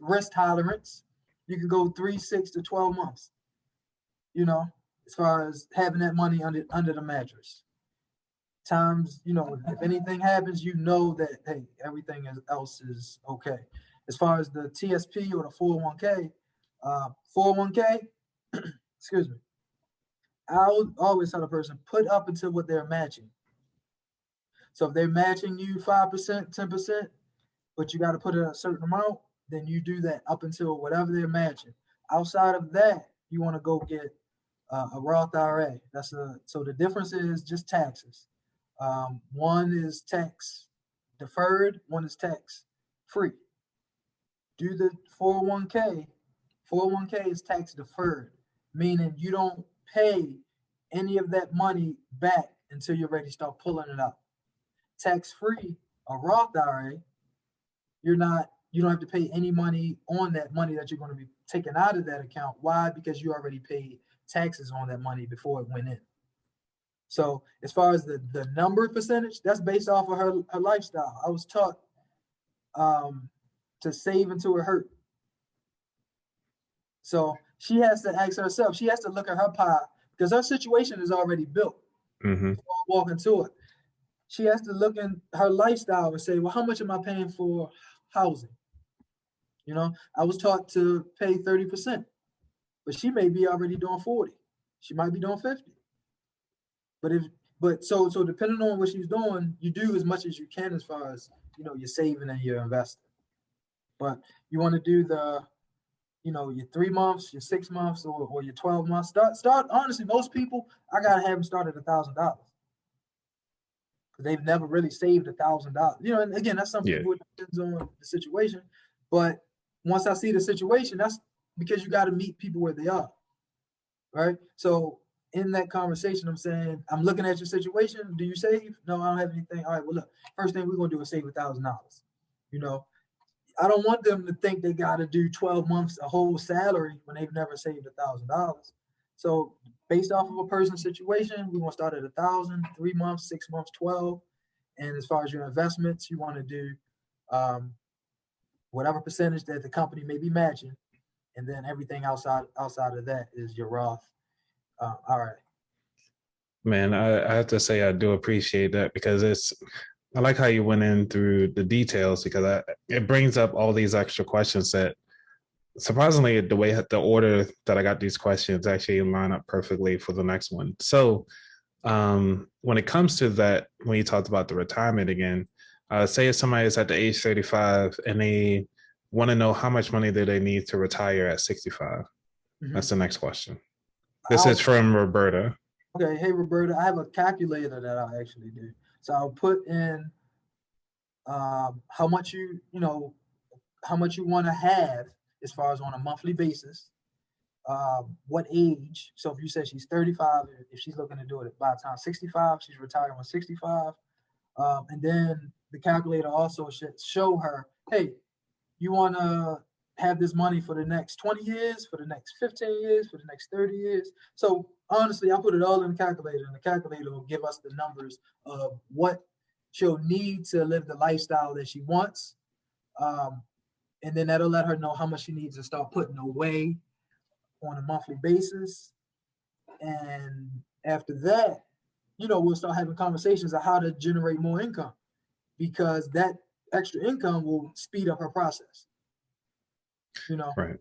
risk tolerance. You can go 3, 6 to 12 months, as far as having that money under the mattress. Times, if anything happens, that, hey, everything else is okay. As far as the TSP or the 401k, excuse me, I would always tell a person, put up until what they're matching. So if they're matching you 5%, 10%, but you got to put in a certain amount, then you do that up until whatever they're matching. Outside of that, you want to go get a Roth IRA. So the difference is just taxes. One is tax deferred, one is tax free. Do the 401k. 401k is tax deferred, meaning you don't pay any of that money back until you're ready to start pulling it out. Tax free, a Roth IRA, you don't have to pay any money on that money that you're going to be taking out of that account. Why? Because you already paid taxes on that money before it went in. So as far as the number percentage, that's based off of her lifestyle. I was taught to save until it hurt. So she has to ask herself, she has to look at her pie because her situation is already built. Mm-hmm. Walk into it. She has to look in her lifestyle and say, well, how much am I paying for housing? You know, I was taught to pay 30%, but she may be already doing 40. She might be doing 50. So depending on what she's doing, you do as much as you can as far as, you know, you're saving and you're investing. But you want to do your 3 months, your 6 months, or your 12 months. Start honestly, most people, I gotta have them start at $1,000. Because they've never really saved $1,000. You know, and again, that's some people, it depends on the situation. But once I see the situation, that's because you got to meet people where they are. Right? So in that conversation, I'm saying, I'm looking at your situation. Do you save? No, I don't have anything. All right, well, look, first thing we're gonna do is save $1,000. You know, I don't want them to think they got to do 12 months, a whole salary when they've never saved $1,000. So based off of a person's situation, we want to start at 1,000, 3 months, 6 months, 12. And as far as your investments, you want to do whatever percentage that the company may be matching. And then everything outside of that is your Roth. All right. Man, I have to say I do appreciate that because I like how you went in through the details because it brings up all these extra questions that surprisingly the order that I got these questions actually line up perfectly for the next one. So when it comes to that, when you talked about the retirement again, say if somebody is at the age 35 and they want to know how much money do they need to retire at 65. Mm-hmm. That's the next question. This is from Roberta. Okay, hey Roberta, I have a calculator that I actually do. So I'll put in how much you want to have as far as on a monthly basis, what age. So if you said she's 35, if she's looking to do it by the time 65, she's retiring when 65. And then the calculator also should show her, hey, you want to have this money for the next 20 years, for the next 15 years, for the next 30 years. So honestly, I put it all in the calculator, and the calculator will give us the numbers of what she'll need to live the lifestyle that she wants. And then that'll let her know how much she needs to start putting away on a monthly basis. And after that, we'll start having conversations of how to generate more income, because that extra income will speed up her process. Right.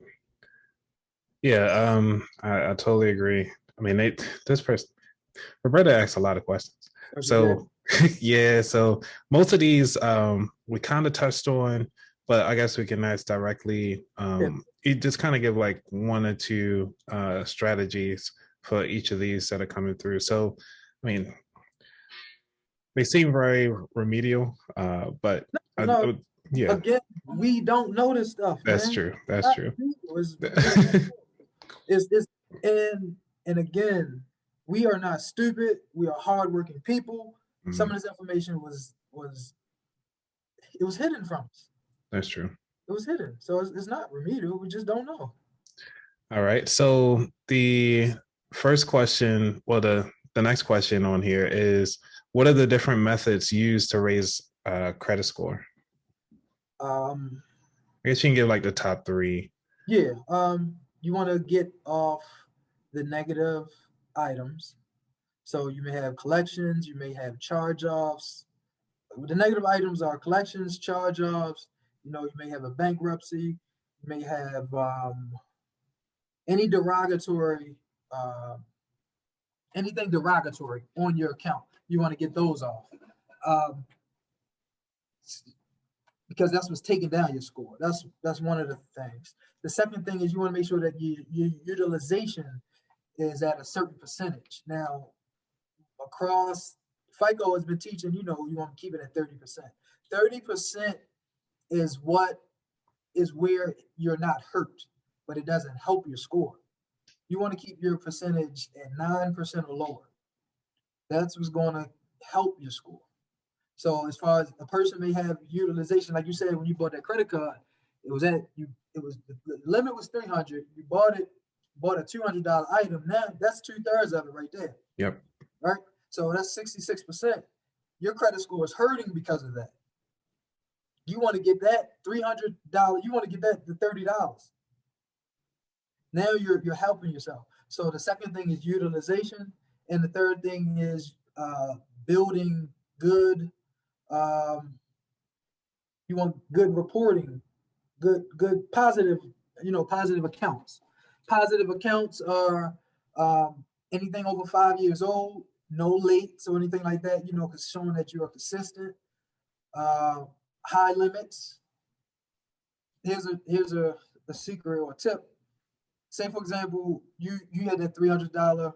Yeah, I totally agree. I mean, this person, Roberta, asks a lot of questions. So yeah, so most of these we kind of touched on, but I guess we can ask directly. You just kind of give like 1 or 2 strategies for each of these that are coming through. So, I mean, they seem very remedial, but yeah. Again, we don't know this stuff. That's man. True. That's true. And again, we are not stupid. We are hardworking people. Mm-hmm. Some of this information was hidden from us. That's true. It was hidden, so it's not remedial. We just don't know. All right. So the first question, well, the next question on here is, what are the different methods used to raise credit score? I guess you can give like the top 3. Yeah. You want to get off the negative items. So you may have collections, you may have charge-offs. The negative items are collections, charge-offs. You may have a bankruptcy. You may have any derogatory, anything derogatory on your account. You want to get those off. Because that's what's taking down your score. That's one of the things. The second thing is you want to make sure that your utilization is at a certain percentage. Now, across FICO has been teaching, you want to keep it at 30%. 30% is where you're not hurt, but it doesn't help your score. You want to keep your percentage at 9% or lower. That's what's going to help your score. So as far as a person may have utilization, like you said, when you bought that credit card, the limit was $300. You bought a $200 item. Now that's 2/3 of it right there. Yep. Right. So that's 66%. Your credit score is hurting because of that. You want to get that $300. You want to get that to $30. Now you're helping yourself. So the second thing is utilization, and the third thing is building good. You want good reporting, good positive, positive accounts. Positive accounts are anything over 5 years old, no lates or anything like that. Because showing that you are consistent. High limits. Here's a secret or a tip. Say for example, you had that $300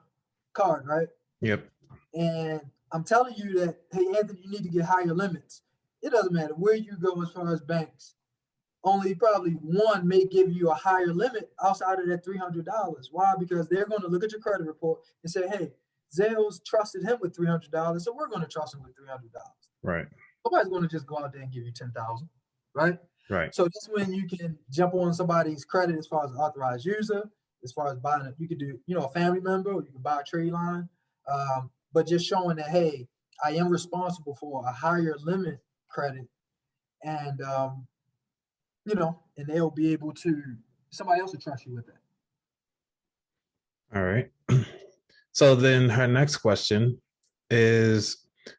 card, right? Yep. And I'm telling you that, hey Anthony, you need to get higher limits. It doesn't matter where you go as far as banks. Only probably one may give you a higher limit outside of that $300. Why? Because they're going to look at your credit report and say, hey, Zales trusted him with $300, so we're going to trust him with $300. Right. Nobody's going to just go out there and give you $10,000, right? Right. So that's when you can jump on somebody's credit as far as authorized user, as far as buying it. You could do, a family member, or you can buy a trade line, but just showing that, hey, I am responsible for a higher limit credit, and and they'll be able to. Somebody else will trust you with that. All right. So then her next question is,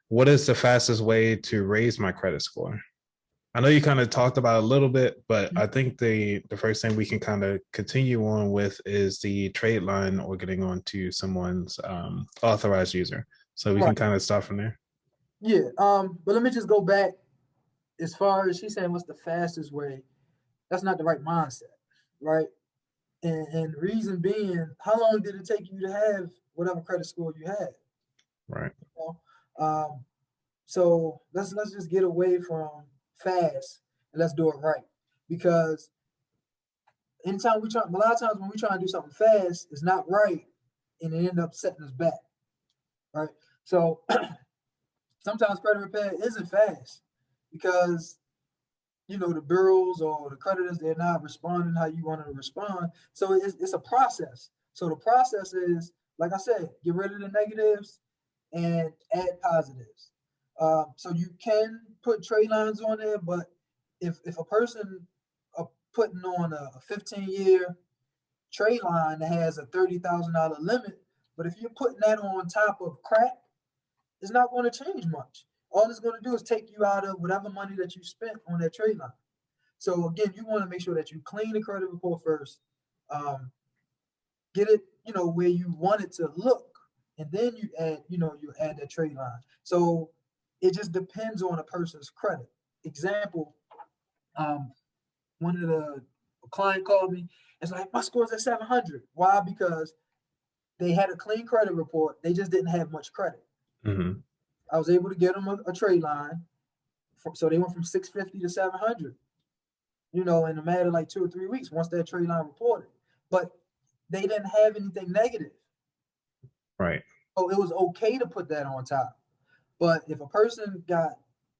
what is the fastest way to raise my credit score? I know you kind of talked about it a little bit, but I think the first thing we can kind of continue on with is the trade line or getting onto someone's authorized user. So we can kind of start from there. Yeah. But let me just go back as far as she's saying, what's the fastest way? That's not the right mindset, right? And reason being, how long did it take you to have whatever credit score you had? Right. So let's just get away from fast and let's do it right. Because anytime a lot of times when we try to do something fast, it's not right, and it ends up setting us back, right? So sometimes credit repair isn't fast because the bureaus or the creditors, they're not responding how you want them to respond. So it's a process. So the process is, like I said, get rid of the negatives and add positives. So you can put trade lines on there, but if a person putting on a 15-year trade line that has a $30,000 limit, but if you're putting that on top of crack, it's not going to change much. All it's going to do is take you out of whatever money that you spent on that trade line. So again, you want to make sure that you clean the credit report first, get it, where you want it to look, and then you add that trade line. So it just depends on a person's credit. Example, one of the client called me. It's like, my score's at 700. Why? Because they had a clean credit report. They just didn't have much credit. Mm-hmm. I was able to get them a trade line. So they went from 650 to 700, in a matter of like 2 or 3 weeks once that trade line reported. But they didn't have anything negative. Right. So it was okay to put that on top. But if a person got,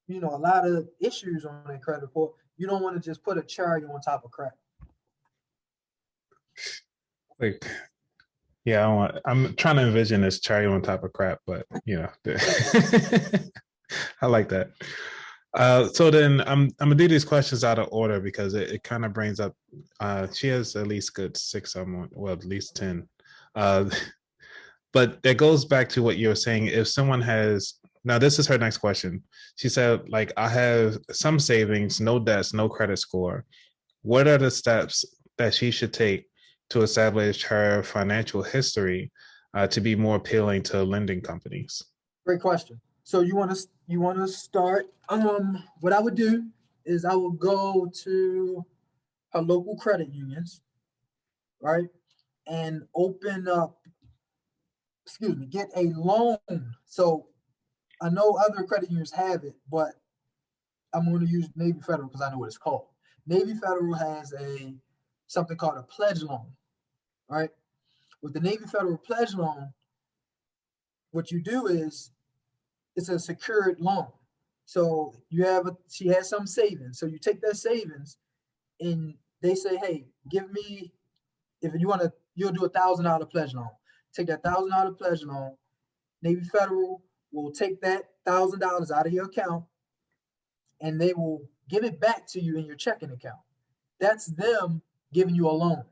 a lot of issues on their credit report, you don't want to just put a cherry on top of crack. Like, yeah, I'm trying to envision this cherry on top of crap, but I like that. So then I'm gonna do these questions out of order because it kind of brings up. She has at least good 6 someone, well, at least 10. But that goes back to what you were saying. If someone has, now this is her next question. She said, like, I have some savings, no debts, no credit score. What are the steps that she should take to establish her financial history to be more appealing to lending companies? Great question. So you want to start. What I would do is I would go to her local credit unions, right, and get a loan. So I know other credit unions have it, but I'm going to use Navy Federal because I know what it's called. Navy Federal has something called a pledge loan, right? With the Navy Federal pledge loan, what you do is it's a secured loan. So she has some savings. So you take that savings and they say, hey, give me, if you want to, you'll do $1,000 pledge loan. Take that $1,000 pledge loan Navy Federal will take that $1,000 out of your account and they will give it back to you in your checking account. That's them giving you a loan,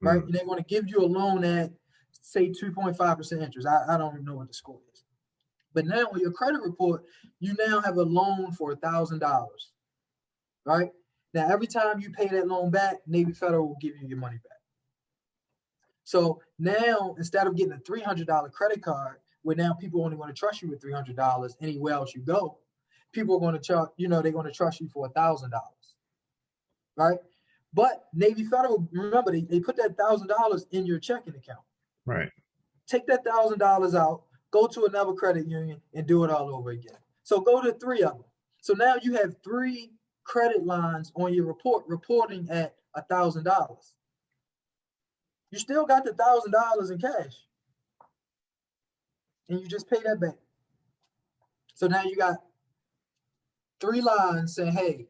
right? And they're going to give you a loan at, say, 2.5% interest. I don't even know what the score is. But now on your credit report, you now have a loan for $1,000, right? Now, every time you pay that loan back, Navy Federal will give you your money back. So now, instead of getting a $300 credit card, where now people only want to trust you with $300 anywhere else you go, people are going to charge, they're going to trust you for $1,000, right? But Navy Federal, remember, they put that $1,000 in your checking account. Right. Take that $1,000 out, go to another credit union, and do it all over again. So go to 3 of them. So now you have 3 credit lines on your report reporting at $1,000. You still got the $1,000 in cash, and you just pay that back. So now you got 3 lines saying, hey,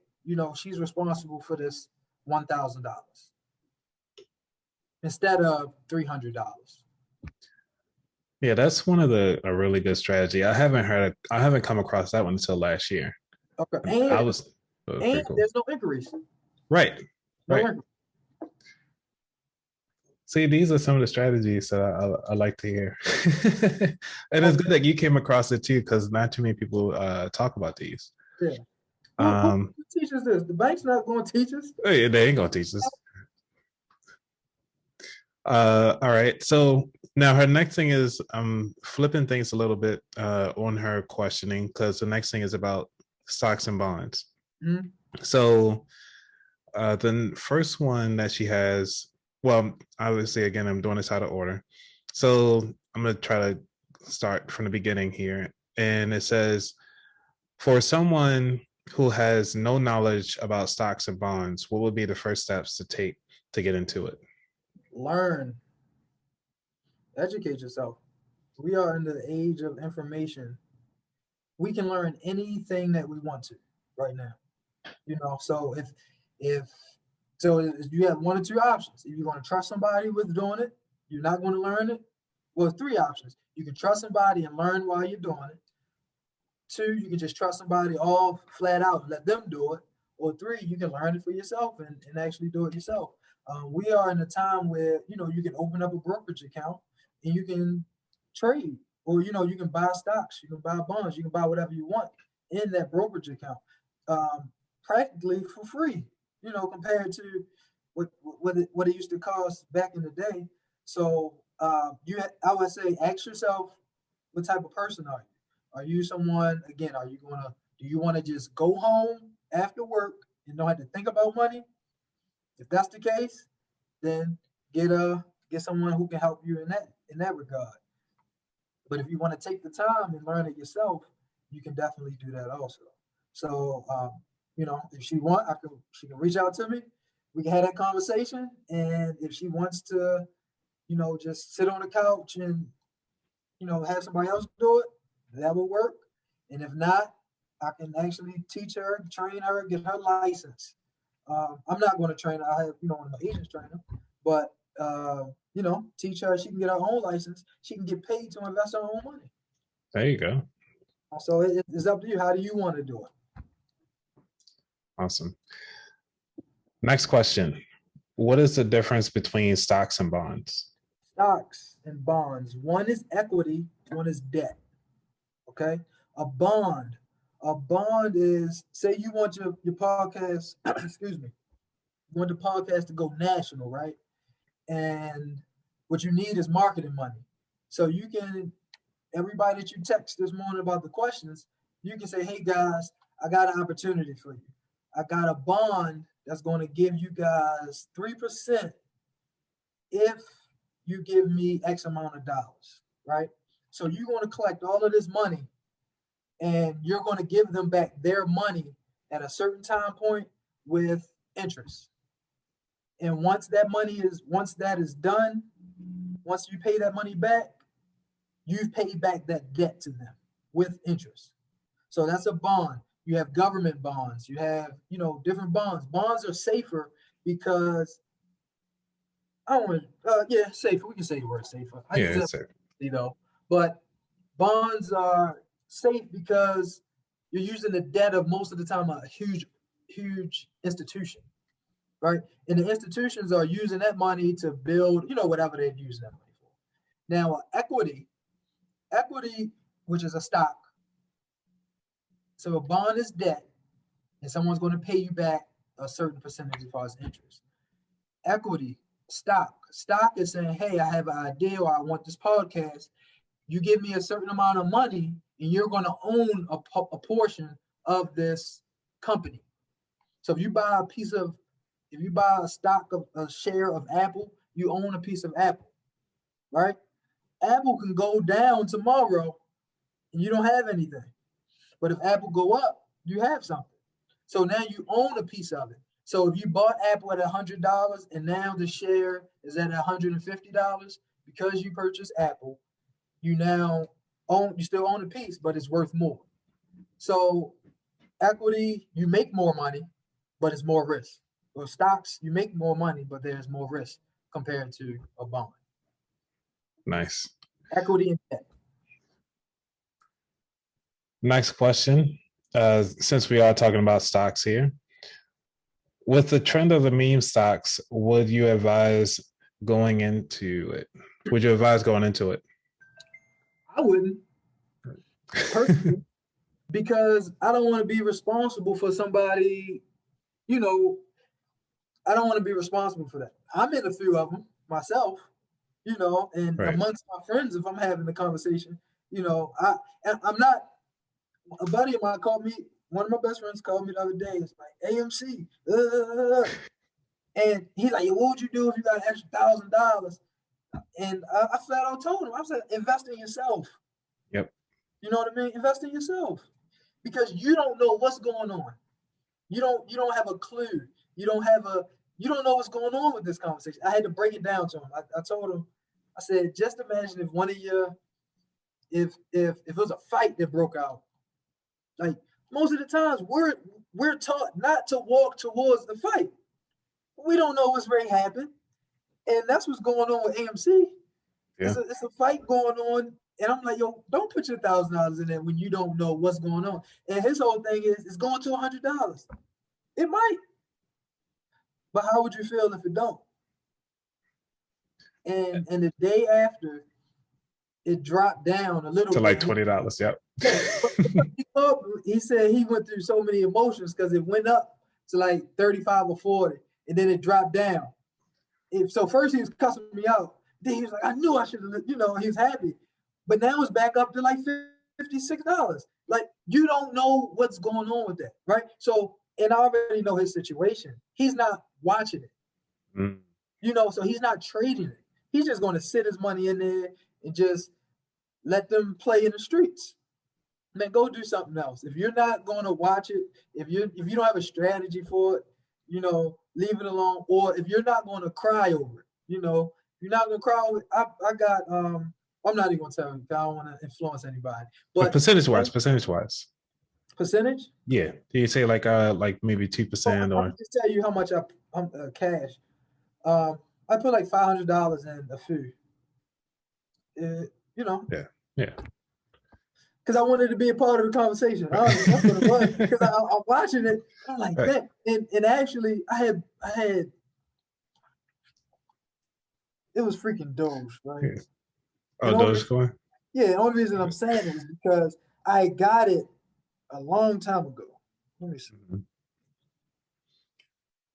she's responsible for this $1,000 instead of $300. Yeah, that's one of a really good strategy. I haven't come across that one until last year. Okay, and cool. There's no inquiries. Right. See, these are some of the strategies that I like to hear. And it's good that you came across it too, because not too many people talk about these. Yeah. Who teaches this? The bank's not going to teach us. They ain't going to teach us. All right. So now her next thing is flipping things a little bit on her questioning, because the next thing is about stocks and bonds. Mm-hmm. So the first one that she has, well, obviously, again, I'm doing this out of order. So I'm going to try to start from the beginning here. And it says, for someone who has no knowledge about stocks and bonds, what would be the first steps to take to get into it? Learn. Educate yourself. We are in the age of information. We can learn anything that we want to right now. So if you have 1 or 2 options. If you're going to trust somebody with doing it, you're not going to learn it. Well, 3 options. You can trust somebody and learn while you're doing it. 2, you can just trust somebody all flat out and let them do it. Or 3, you can learn it for yourself and actually do it yourself. We are in a time where, you can open up a brokerage account and you can trade, or, you can buy stocks, you can buy bonds, you can buy whatever you want in that brokerage account, practically for free, compared to what it used to cost back in the day. So I would say, ask yourself, what type of person are you? Are you someone, again, do you want to just go home after work and don't have to think about money? If that's the case, then get someone who can help you in that regard. But if you want to take the time and learn it yourself, you can definitely do that also. So, if she wants, she can reach out to me. We can have that conversation. And if she wants to, just sit on the couch and, have somebody else do it, that will work. And if not, I can actually teach her, train her, get her license. I'm not going to train her. I have, one of my agents train her. But, teach her. She can get her own license. She can get paid to invest her own money. There you go. So it's up to you. How do you want to do it? Awesome. Next question. What is the difference between stocks and bonds? Stocks and bonds. One is equity, one is debt. Okay? A bond is, say you want your podcast, excuse me, you want the podcast to go national, right? And what you need is marketing money. So you can, everybody that you text this morning about the questions, you can say, hey guys, I got an opportunity for you. I got a bond that's going to give you guys 3% if you give me X amount of dollars, right? So you're going to collect all of this money and you're going to give them back their money at a certain time point with interest. And once that is done, once you pay that money back, you've paid back that debt to them with interest. So that's a bond. You have government bonds. You have, different bonds. Bonds are safer because safer. We can say the word safer. Yeah, it's safe. But bonds are safe because you're using the debt of most of the time a huge institution, right? And the institutions are using that money to build, whatever they're using that money for. Now, equity, which is a stock. So a bond is debt, and someone's going to pay you back a certain percentage as far as interest. Equity, stock is saying, hey, I have an idea, or I want this podcast. You give me a certain amount of money, and you're going to own a portion of this company. So if you buy a stock of a share of Apple, you own a piece of Apple, right? Apple can go down tomorrow, and you don't have anything. But if Apple go up, you have something. So now you own a piece of it. So if you bought Apple at $100 and now the share is at $150 because you purchased Apple, you still own a piece, but it's worth more. So equity, you make more money, but it's more risk. Well, stocks, you make more money, but there's more risk compared to a bond. Nice. Equity and debt. Next question. Since we are talking about stocks here, with the trend of the meme stocks, would you advise going into it? I wouldn't, personally, because I don't want to be responsible for somebody, I don't want to be responsible for that. I'm in a few of them myself, and right. Amongst my friends, if I'm having a conversation, I'm not. A buddy of mine one of my best friends called me the other day. It's like, AMC. And he's like, what would you do if you got an extra $1,000? And I flat out told him, I said, invest in yourself. Yep. You know what I mean? Invest in yourself. Because you don't know what's going on. You don't have a clue. You don't know what's going on with this conversation. I had to break it down to him. I told him, I said, just imagine if one of your, if it was a fight that broke out. Like most of the times we're taught not to walk towards the fight. We don't know what's ready to happen. And that's what's going on with AMC. Yeah. It's a fight going on. And I'm like, yo, don't put your $1,000 in there when you don't know what's going on. And his whole thing is it's going to $100. It might. But how would you feel if it don't? And the day after, it dropped down a little to like $20. Yep. He said he went through so many emotions because it went up to like 35 or 40, and then it dropped down. So first he was cussing me out. Then he was like, I knew I should have, he was happy. But now it's back up to like $56. Like, you don't know what's going on with that, right? So, and I already know his situation. He's not watching it. Mm. So he's not trading it. He's just going to sit his money in there and just let them play in the streets. Man, go do something else. If you're not going to watch it, if you don't have a strategy for it, leave it alone. Or if you're not going to cry over it, you're not going to cry over it. I got, I'm not even going to tell you because I don't want to influence anybody. But percentage-wise. Percentage? Yeah. Do you say like maybe 2% or? I'll just tell you how much I'm cash. I put like $500 in a few. Yeah. Because I wanted to be a part of the conversation. That's what it was. Because I'm watching it. I'm like, right. That. And actually, I had. It was freaking Doge, right? Yeah. Oh, Dogecoin? Yeah, the only reason I'm saying it is because I got it a long time ago. Let me see. Mm-hmm.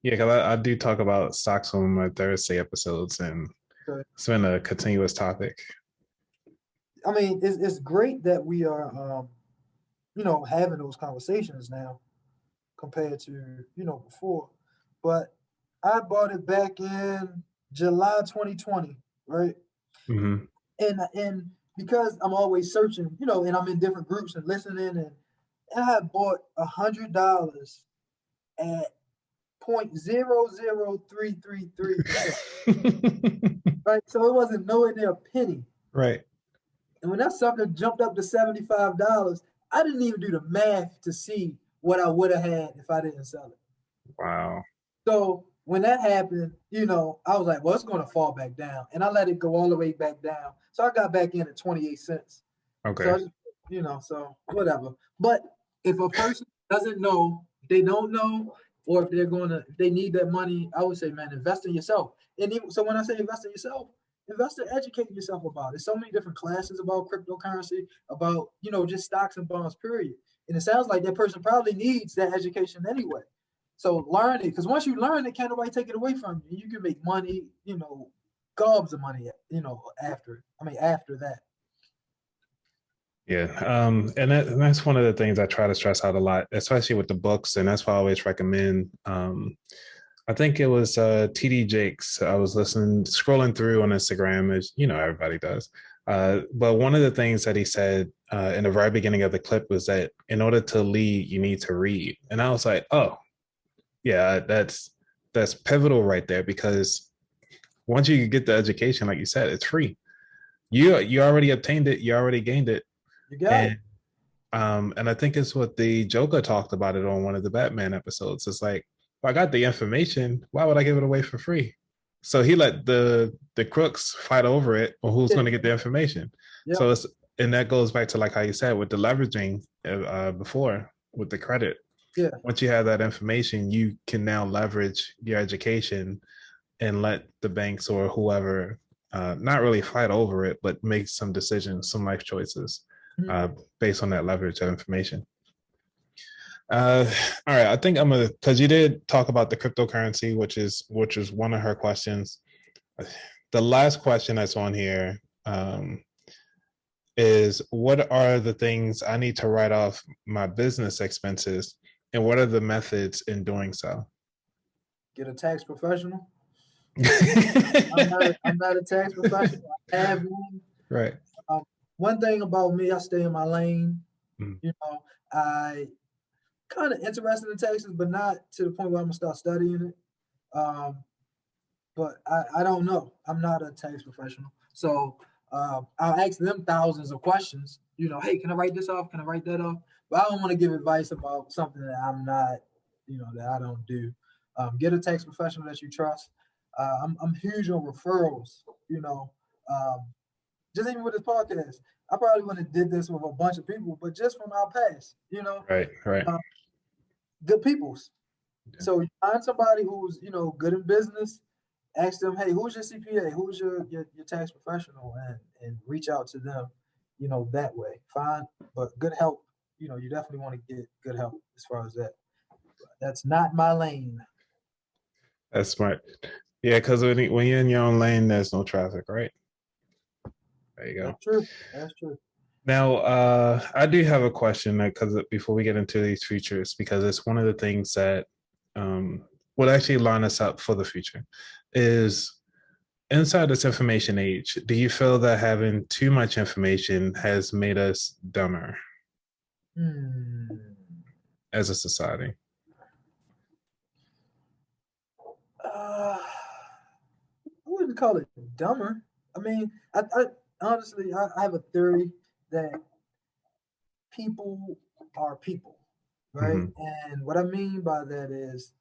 Yeah, because I do talk about stocks on my Thursday episodes, and it's been a continuous topic. I mean, it's great that we are, having those conversations now compared to, before. But I bought it back in July 2020, right? Mm-hmm. And because I'm always searching, and I'm in different groups and listening, and I bought $100 at 0.00333. Right? So it wasn't nowhere near a penny. Right. And when that sucker jumped up to $75, I didn't even do the math to see what I would have had if I didn't sell it. Wow. So when that happened, I was like, well, it's going to fall back down. And I let it go all the way back down. So I got back in at 28 cents. So Okay. I just, so whatever. But if a person doesn't know, they don't know, or if if they need that money, I would say, man, invest in yourself. And even, so when I say invest in yourself, invest in educating yourself about it. So many different classes about cryptocurrency, about, just stocks and bonds, period. And it sounds like that person probably needs that education anyway. So learn it, because once you learn it, can't nobody take it away from you. You can make money, gobs of money, after that. Yeah. And that's one of the things I try to stress out a lot, especially with the books. And that's why I always recommend. I think it was TD Jakes. I was scrolling through on Instagram, as everybody does. But one of the things that he said in the very beginning of the clip was that in order to lead, you need to read. And I was like, oh, yeah, that's pivotal right there, because once you get the education, like you said, it's free. You already obtained it, you already gained it. You got it. And I think it's what the Joker talked about it on one of the Batman episodes. It's like, if I got the information, why would I give it away for free? So he let the crooks fight over it, or who's going to get the information. Yep. So and that goes back to, like how you said, with the leveraging before with the credit. Yeah. Once you have that information, you can now leverage your education and let the banks or whoever not really fight over it, but make some decisions, some life choices based on that leverage of information. All right, I think I'm gonna, because you did talk about the cryptocurrency, which is one of her questions. The last question that's on here is, what are the things I need to write off my business expenses, and what are the methods in doing so? Get a tax professional. I'm not a tax professional. I have one. Right. One thing about me, I stay in my lane. Mm. I kind of interested in taxes, but not to the point where I'm gonna start studying it. But I don't know. I'm not a tax professional, so I'll ask them thousands of questions. Hey, can I write this off? Can I write that off? But I don't want to give advice about something that I'm not, that I don't do. Get a tax professional that you trust. I'm huge on referrals. Just even with this podcast, I probably wouldn't have did this with a bunch of people, but just from our past, Right. good peoples. Yeah. So you find somebody who's good in business. Ask them, hey, who's your CPA? Who's your tax professional? And reach out to them, that way. Fine, but good help. You definitely want to get good help as far as that. That's not my lane. That's smart. Yeah, because when you're in your own lane, there's no traffic, right? There you go. That's true. That's true. Now, I do have a question, because before we get into these features, because it's one of the things that would actually line us up for the future, is inside this information age, do you feel that having too much information has made us dumber as a society? I wouldn't call it dumber. I mean, I honestly, I have a theory that people are people, right? Mm-hmm. And what I mean by that is,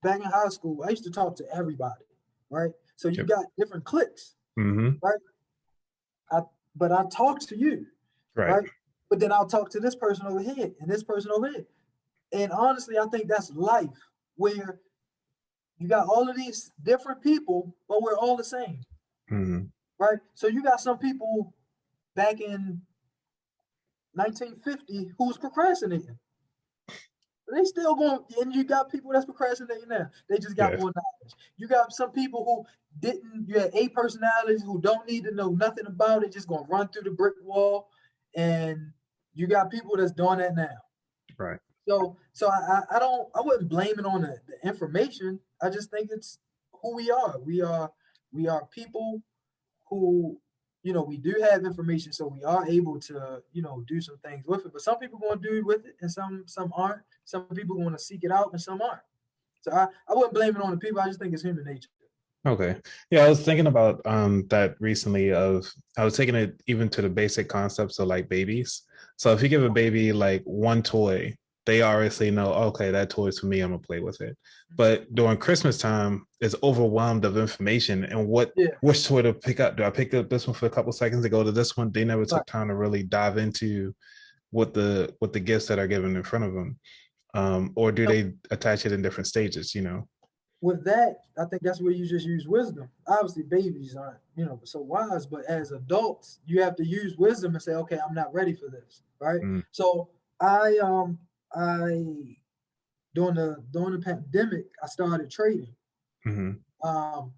back in high school, I used to talk to everybody, right? So you got different cliques, right? But I talk to you, right? But then I'll talk to this person over here and this person over here. And honestly, I think that's life, where you got all of these different people, but we're all the same, right? So you got some people back in 1950 who's procrastinating. They still going, and you got people that's procrastinating now. They just got more knowledge. You got some people who you had 8 personalities who don't need to know nothing about it, just gonna run through the brick wall. And you got people that's doing that now. Right. So I wouldn't blame it on the information. I just think it's who we are. We are people who, we do have information, so we are able to, do some things with it. But some people going to do it with it, and some aren't. Some people want to seek it out, and some aren't. So I wouldn't blame it on the people. I just think it's human nature. Okay. Yeah, I was thinking about that recently. I was taking it even to the basic concepts of like babies. So if you give a baby like one toy, they obviously know, okay, that toy is for me, I'm gonna play with it. But during Christmas time, it's overwhelmed of information and Yeah, which toy to pick up. Do I pick up this one for a couple seconds to go to this one? They never right. took time to really dive into what the gifts that are given in front of them. Or do No, they attach it in different stages, you know? with that, I think that's where you just use wisdom. Obviously, babies aren't, so wise, but as adults, you have to use wisdom and say, okay, I'm not ready for this, right? Mm-hmm. So I during the pandemic, I started trading. Mm-hmm. Um,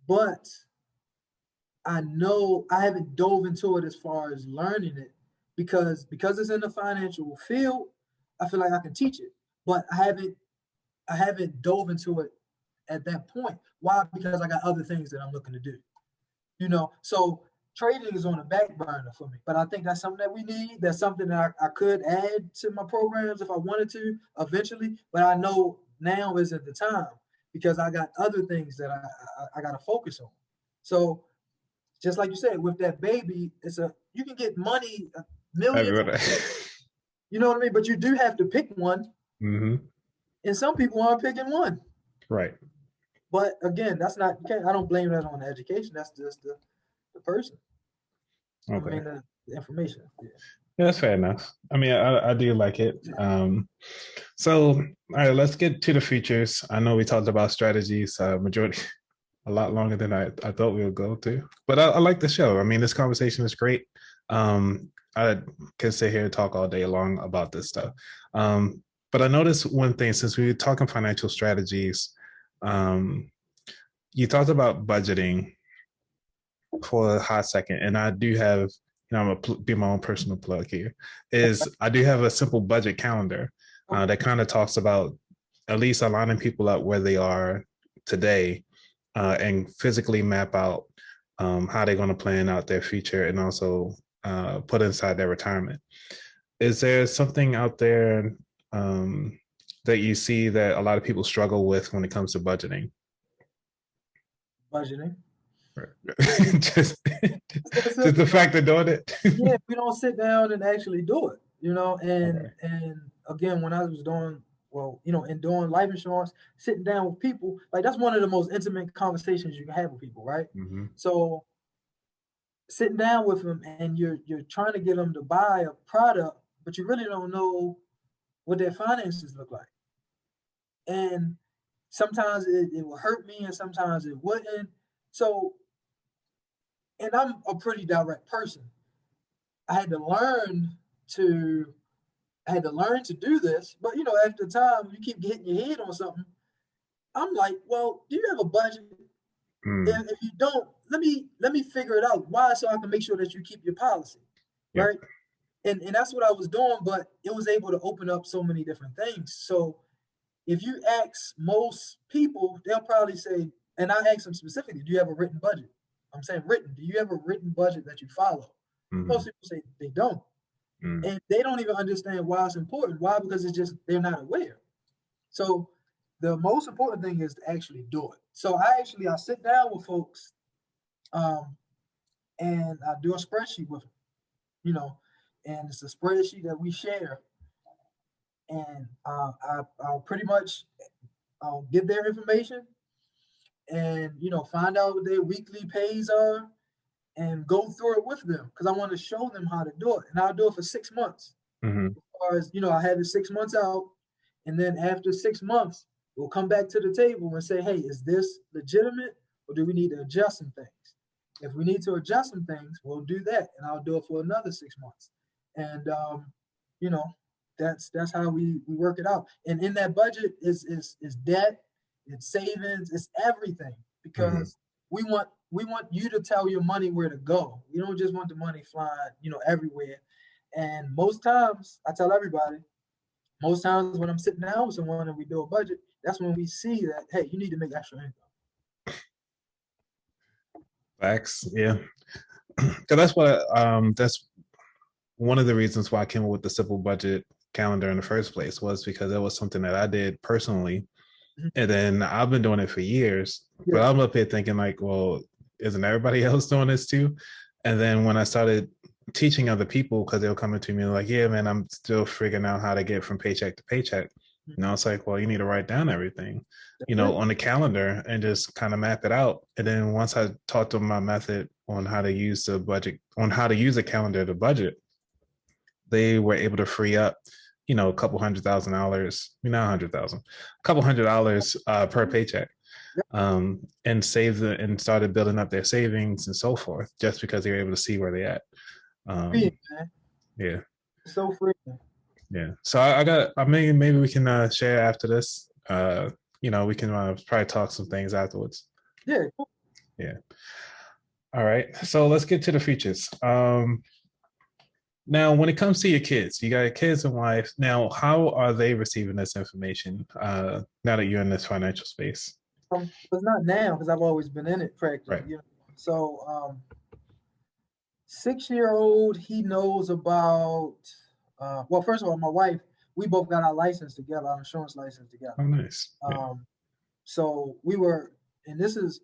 but I know I haven't dove into it as far as learning it because it's in the financial field. I feel like I can teach it, but I haven't dove into it at that point. Why? Because I got other things that I'm looking to do. So trading is on the back burner for me. But I think that's something that we need. That's something that I could add to my programs if I wanted to eventually. But I know now isn't the time because I got other things that I got to focus on. So just like you said, with that baby, you can get money, millions. Everybody. You know what I mean? But you do have to pick one, Mm-hmm. and some people aren't picking one. Right. But again, that's not. I don't blame that on the education. That's just the person. I Okay. mean, the information. Yeah. Yeah, that's fair enough. I mean, I do like it. So, all right, let's get to the features. I know we talked about strategies, majority, a lot longer than I thought we would go to, but I like the show. I mean, this conversation is great. I can sit here and talk all day long about this stuff. But I noticed one thing since we were talking financial strategies, you talked about budgeting for a hot second, and I do have, I'm gonna be my own personal plug here. Is I do have a simple budget calendar that kind of talks about at least aligning people up where they are today, and physically map out how they're going to plan out their future, and also put inside their retirement. Is there something out there that you see that a lot of people struggle with when it comes to budgeting? Budgeting. just, just the fact of doing it. Yeah, we don't sit down and actually do it, and Okay. and again, when I was doing and doing life insurance, sitting down with people, like that's one of the most intimate conversations you can have with people, right? Mm-hmm. So sitting down with them and you're trying to get them to buy a product, but you really don't know what their finances look like. And sometimes it will hurt me and sometimes it wouldn't. So, and I'm a pretty direct person. I had to learn to do this, but after time you keep hitting your head on something. I'm like, well, do you have a budget? If you don't, let me figure it out. Why? So I can make sure that you keep your policy, Yep. right? And that's what I was doing, but it was able to open up so many different things. So if you ask most people, they'll probably say, and I ask them specifically, do you have a written budget? I'm saying written. Do you have a written budget that you follow? Mm-hmm. Most people say they don't. And they don't even understand why it's important. Why? Because it's just they're not aware. So the most important thing is to actually do it. So I sit down with folks, and I do a spreadsheet with them, and it's a spreadsheet that we share. And I'll pretty much get their information and find out what their weekly pays are and go through it with them because I want to show them how to do it. And I'll do it for 6 months. Mm-hmm. As far as, I have it 6 months out. And then after 6 months, we'll come back to the table and say, hey, is this legitimate or do we need to adjust some things? If we need to adjust some things, we'll do that. And I'll do it for another 6 months. And, that's how we work it out. And in that budget is debt, it's savings, it's everything because we want you to tell your money where to go. We don't just want the money flying, everywhere. And most times, I tell everybody, most times when I'm sitting down with someone and we do a budget, that's when we see that, hey, you need to make extra income. Facts, yeah. Because that's one of the reasons why I came up with the simple budget calendar in the first place was because it was something that I did personally. And then I've been doing it for years, but I'm up here thinking like, well, isn't everybody else doing this too? And then when I started teaching other people, because they'll come into me like, yeah, man, I'm still figuring out how to get from paycheck to paycheck. It's like, well, you need to write down everything, on the calendar and just kind of map it out. And then once I taught them my method on how to use the budget, on how to use a calendar to budget, they were able to free up, a couple $100,000, not 100,000, a couple $100 per paycheck, and and started building up their savings and so forth, just because they were able to see where they're at. Yeah. So free. Yeah. So I mean, maybe we can share after this. We can probably talk some things afterwards. Yeah. Yeah. All right. So let's get to the features. Now, when it comes to your kids, you got kids and wife. Now, how are they receiving this information now that you're in this financial space? It's not now, because I've always been in it practically. Right. So 6-year-old, he knows about. Well, first of all, my wife, we both got our license together, our insurance license together. Oh, nice. So we were, and this is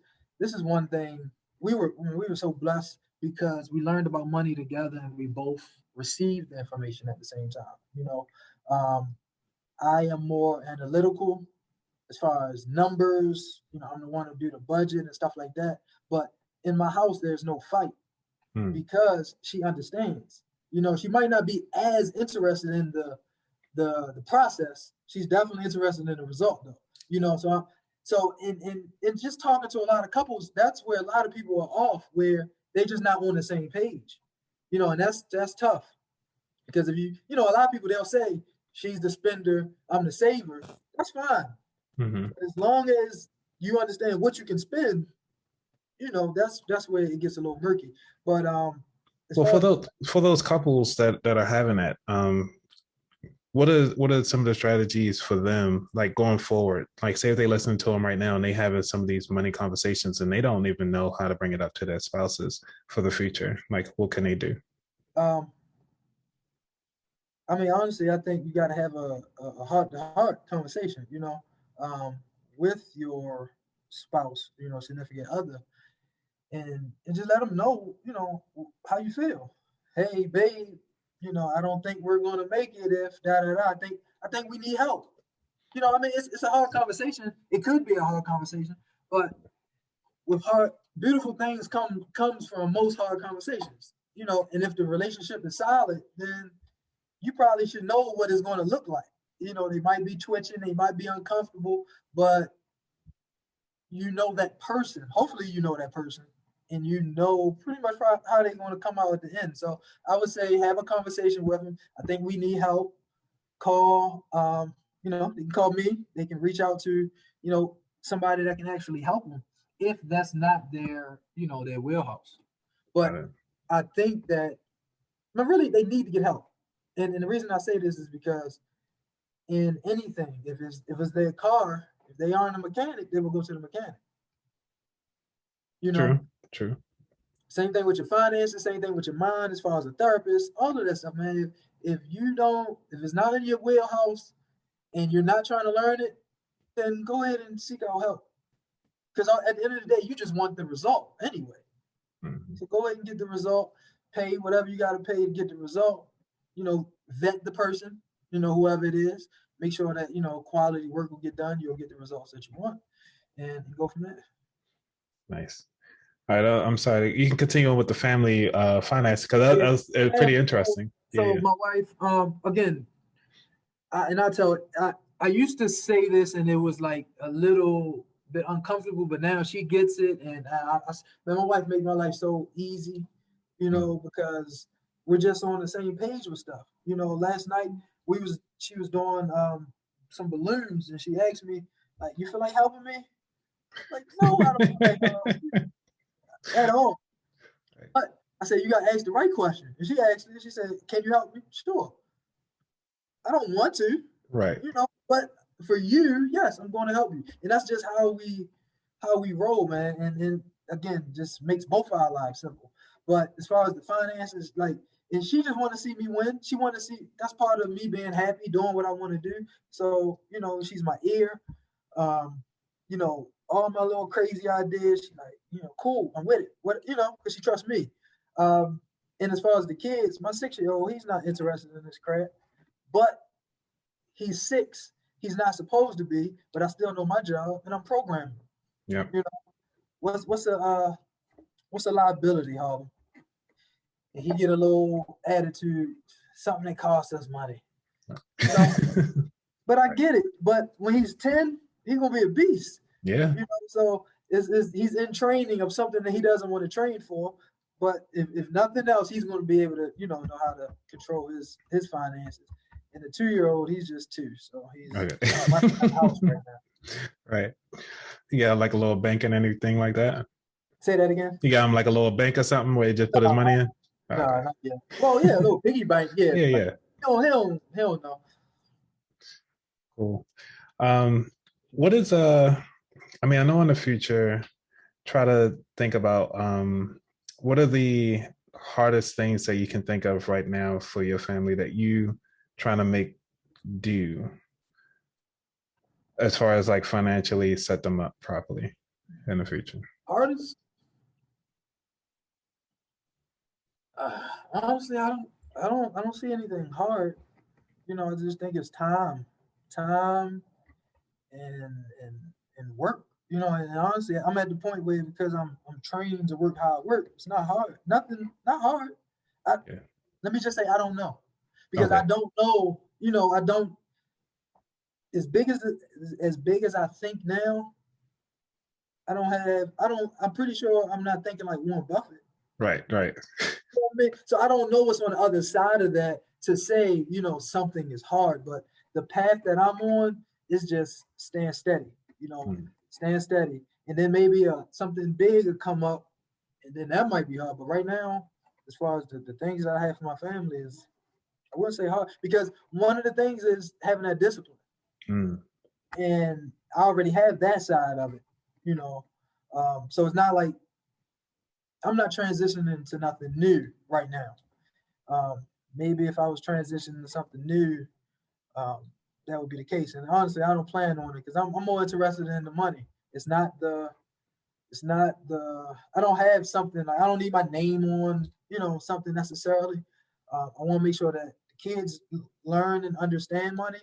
one thing, we were so blessed because we learned about money together and we both received the information at the same time. I am more analytical as far as numbers. I'm the one who do the budget and stuff like that. But in my house, there's no fight because she understands. She might not be as interested in the process. She's definitely interested in the result, though. So in just talking to a lot of couples, that's where a lot of people are off, where they're just not on the same page. And that's tough. Because if a lot of people, they'll say, she's the spender, I'm the saver. That's fine. Mm-hmm. As long as you understand what you can spend, that's where it gets a little murky. But well, for those couples that are having that, what are some of the strategies for them, like going forward? Like, say if they listen to them right now and they having some of these money conversations and they don't even know how to bring it up to their spouses for the future. Like, what can they do? I mean, honestly, I think you got to have a heart-to-heart conversation, with your spouse, significant other, and just let them know, how you feel. Hey, babe, I don't think we're going to make it if da da da. I think we need help. I mean, it's a hard conversation. It could be a hard conversation, but with beautiful things comes from most hard conversations. And if the relationship is solid, then you probably should know what it's going to look like. They might be twitching, they might be uncomfortable, but that person. Hopefully, that person, and pretty much how they're going to come out at the end. So I would say have a conversation with them. I think we need help. Call, they can call me. They can reach out to, somebody that can actually help them if that's not their wheelhouse. But I think that, really, they need to get help. And the reason I say this is because in anything, if it's their car, if they aren't a mechanic, they will go to the mechanic. True. Same thing with your finances, same thing with your mind, as far as a therapist, all of that stuff, man. If it's not in your wheelhouse and you're not trying to learn it, then go ahead and seek out help. Because at the end of the day, you just want the result anyway. Mm-hmm. So go ahead and get the result, pay whatever you got to pay to get the result. Vet the person, whoever it is, make sure that, quality work will get done. You'll get the results that you want and go from there. Nice. All right. I'm sorry. You can continue on with the family finance, because that was pretty interesting. So my wife, again, I used to say this and it was like a little bit uncomfortable, but now she gets it. And my wife made my life so easy, because we're just on the same page with stuff. Last night she was doing some balloons and she asked me, like, you feel like helping me? Like, no, I don't feel like helping you at all. But I said, you got to ask the right question. And she asked me, she said, can you help me? Sure. I don't want to. Right. But for you, yes, I'm going to help you. And that's just how we roll, man. And again, just makes both of our lives simple. But as far as the finances, like, and she just want to see me win. She want to see, that's part of me being happy, doing what I want to do. So, she's my ear. All my little crazy ideas, she's like, cool, I'm with it. What, because she trusts me. And as far as the kids, my 6-year-old, he's not interested in this crap, but he's 6. He's not supposed to be, but I still know my job, and I'm programming. Yeah. You know, what's a liability, Harvey? And he get a little attitude, something that costs us money. But I get it. But when he's 10, he's gonna be a beast. Yeah. So he's in training of something that he doesn't want to train for. But if nothing else, he's going to be able to, know how to control his finances. And the 2-year-old, he's just 2, so he's running the house right now. Right. You got like a little bank and anything like that? Say that again. You got him like a little bank or something where he just put his money in? No, not yet. Well, yeah, a little piggy bank. Yeah. Yeah. Hell no. Cool. What is I know in the future, try to think about what are the hardest things that you can think of right now for your family that you trying to make do as far as like financially set them up properly in the future? Hardest? Honestly, I don't see anything hard. I just think it's time and work. And honestly, I'm at the point where because I'm trained to work hard work, it's not hard. Not hard. Let me just say I don't know. Because I don't know, I don't as big as I think now, I'm pretty sure I'm not thinking like Warren Buffett. Right. You know what I mean? So I don't know what's on the other side of that to say, something is hard, but the path that I'm on is just staying steady, staying steady. And then maybe something big will come up and then that might be hard. But right now, as far as the things that I have for my family is, I wouldn't say hard because one of the things is having that discipline. And I already have that side of it, so it's not like I'm not transitioning to nothing new right now. Maybe if I was transitioning to something new, that would be the case. And honestly, I don't plan on it because I'm more interested in the money. It's not the I don't have something, I don't need my name on, something necessarily. I want to make sure that the kids learn and understand money.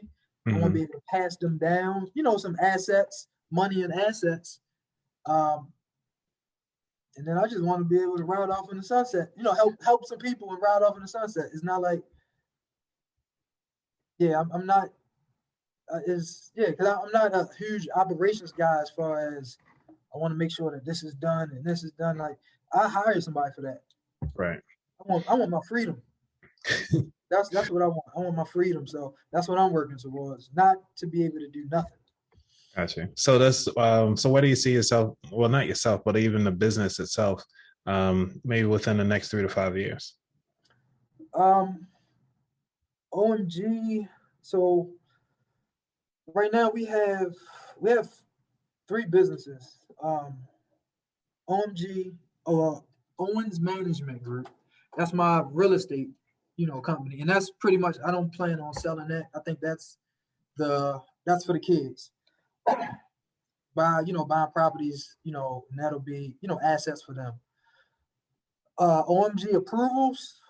I want to be able to pass them down, some assets, money and assets. And then I just want to be able to ride off in the sunset, help some people and ride off in the sunset. It's not like, I'm not, because I'm not a huge operations guy as far as I want to make sure that this is done and this is done. Like I hire somebody for that. Right. I want my freedom. That's what I want. I want my freedom. So that's what I'm working towards, not to be able to do nothing. Gotcha. So that's so where do you see yourself? Well, not yourself, but even the business itself, maybe within the next 3 to 5 years. OMG. So right now we have 3 businesses. OMG Owens Management Group. That's my real estate, company, and that's pretty much. I don't plan on selling that. I think that's for the kids. Buying properties, and that'll be, assets for them. OMG Approvals,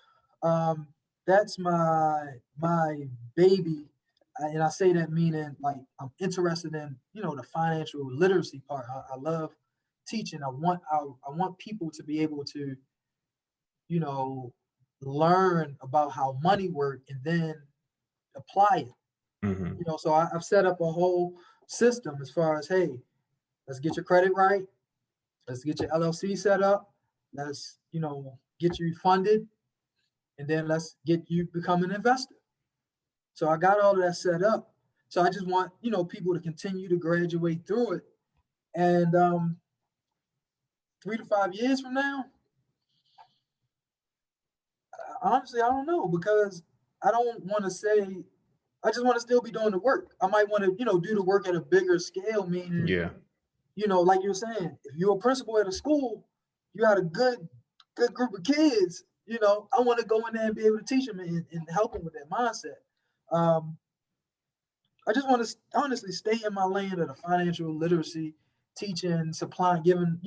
that's my baby, and I say that meaning like I'm interested in, the financial literacy part. I love teaching. I want people to be able to, learn about how money works and then apply it. So I've set up a whole system as far as, hey, let's get your credit right. Let's get your LLC set up. Let's, get you funded. And then let's get you become an investor. So I got all of that set up. So I just want, people to continue to graduate through it. And 3 to 5 years from now, honestly, I don't know, because I don't want to say, I just want to still be doing the work. I might want to, do the work at a bigger scale, meaning, like you were saying, if you're a principal at a school, you got a good group of kids, I want to go in there and be able to teach them and help them with that mindset. I just want to honestly stay in my lane of the financial literacy, teaching, supplying, giving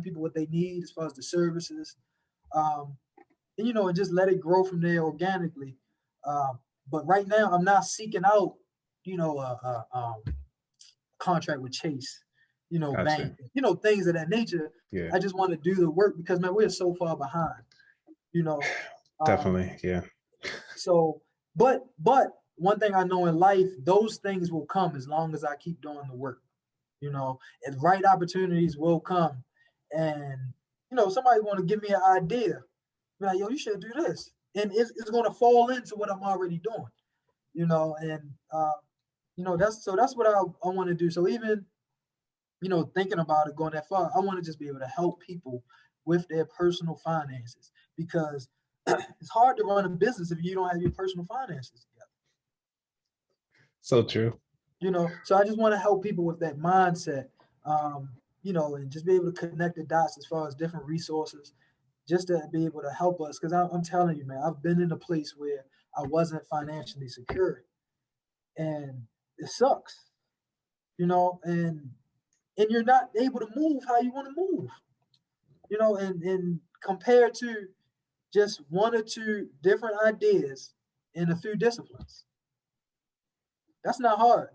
people what they need as far as the services. and just let it grow from there organically. But right now, I'm not seeking out, a contract with Chase, Gotcha. bank, things of that nature. Yeah, I just want to do the work because, man, we're so far behind, you know. Um, definitely. Yeah. so, but one thing I know in life, those things will come as long as I keep doing the work, and right opportunities will come. And, somebody want to give me an idea. Be like, yo, you should do this. And it's going to fall into what I'm already doing, and, that's what I want to do. So even, thinking about it, going that far, I want to just be able to help people with their personal finances because it's hard to run a business if you don't have your personal finances together. So true. So I just want to help people with that mindset, and just be able to connect the dots as far as different resources, just to be able to help us. Because I'm telling you, man, I've been in a place where I wasn't financially secure, and it sucks, and you're not able to move how you want to move, and compared to just one or two different ideas in a few disciplines. That's not hard.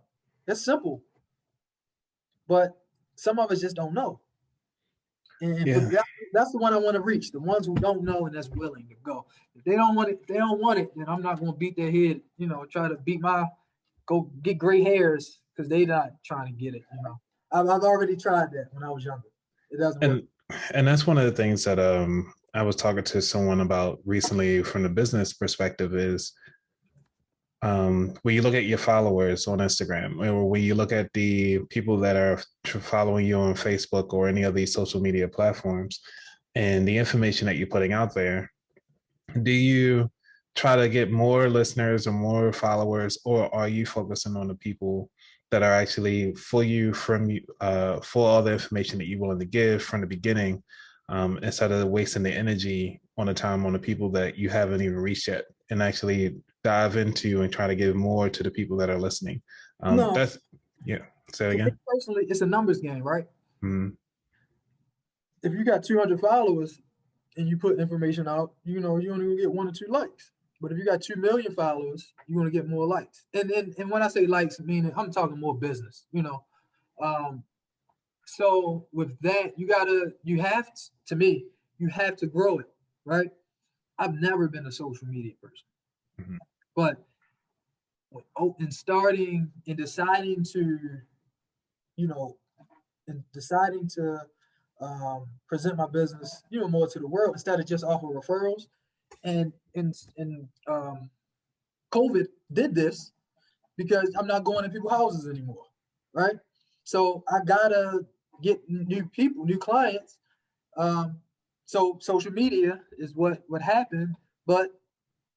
That's simple. But some of us just don't know. And Yeah. that's the one I want to reach. The ones who don't know and that's willing to go. If they don't want it, then I'm not going to beat their head, try to go get gray hairs because they not trying to get it. I've already tried that when I was younger. It doesn't work. And that's one of the things that I was talking to someone about recently from the business perspective is when you look at your followers on Instagram or when you look at the people that are following you on Facebook or any of these social media platforms and the information that you're putting out there, do you try to get more listeners or more followers, or are you focusing on the people that are actually for you from you for all the information that you're willing to give from the beginning, instead of wasting the energy on the time on the people that you haven't even reached yet, and actually dive into and try to give more to the people that are listening? No, That's yeah. Say it again. personally, it's a numbers game, right? Mm-hmm. If you got 200 followers and you put information out, you're only gonna get 1 or 2 likes. But if you got 2 million followers, you're gonna get more likes. And when I say likes, meaning I'm talking more business. So with that, to me, you have to grow it, right? I've never been a social media person, Mm-hmm. but in starting and deciding to, you know, and deciding to present my business, more to the world instead of just off of referrals. And COVID did this because I'm not going to people's houses anymore, right? So I gotta get new people, new clients. So social media is what happened, but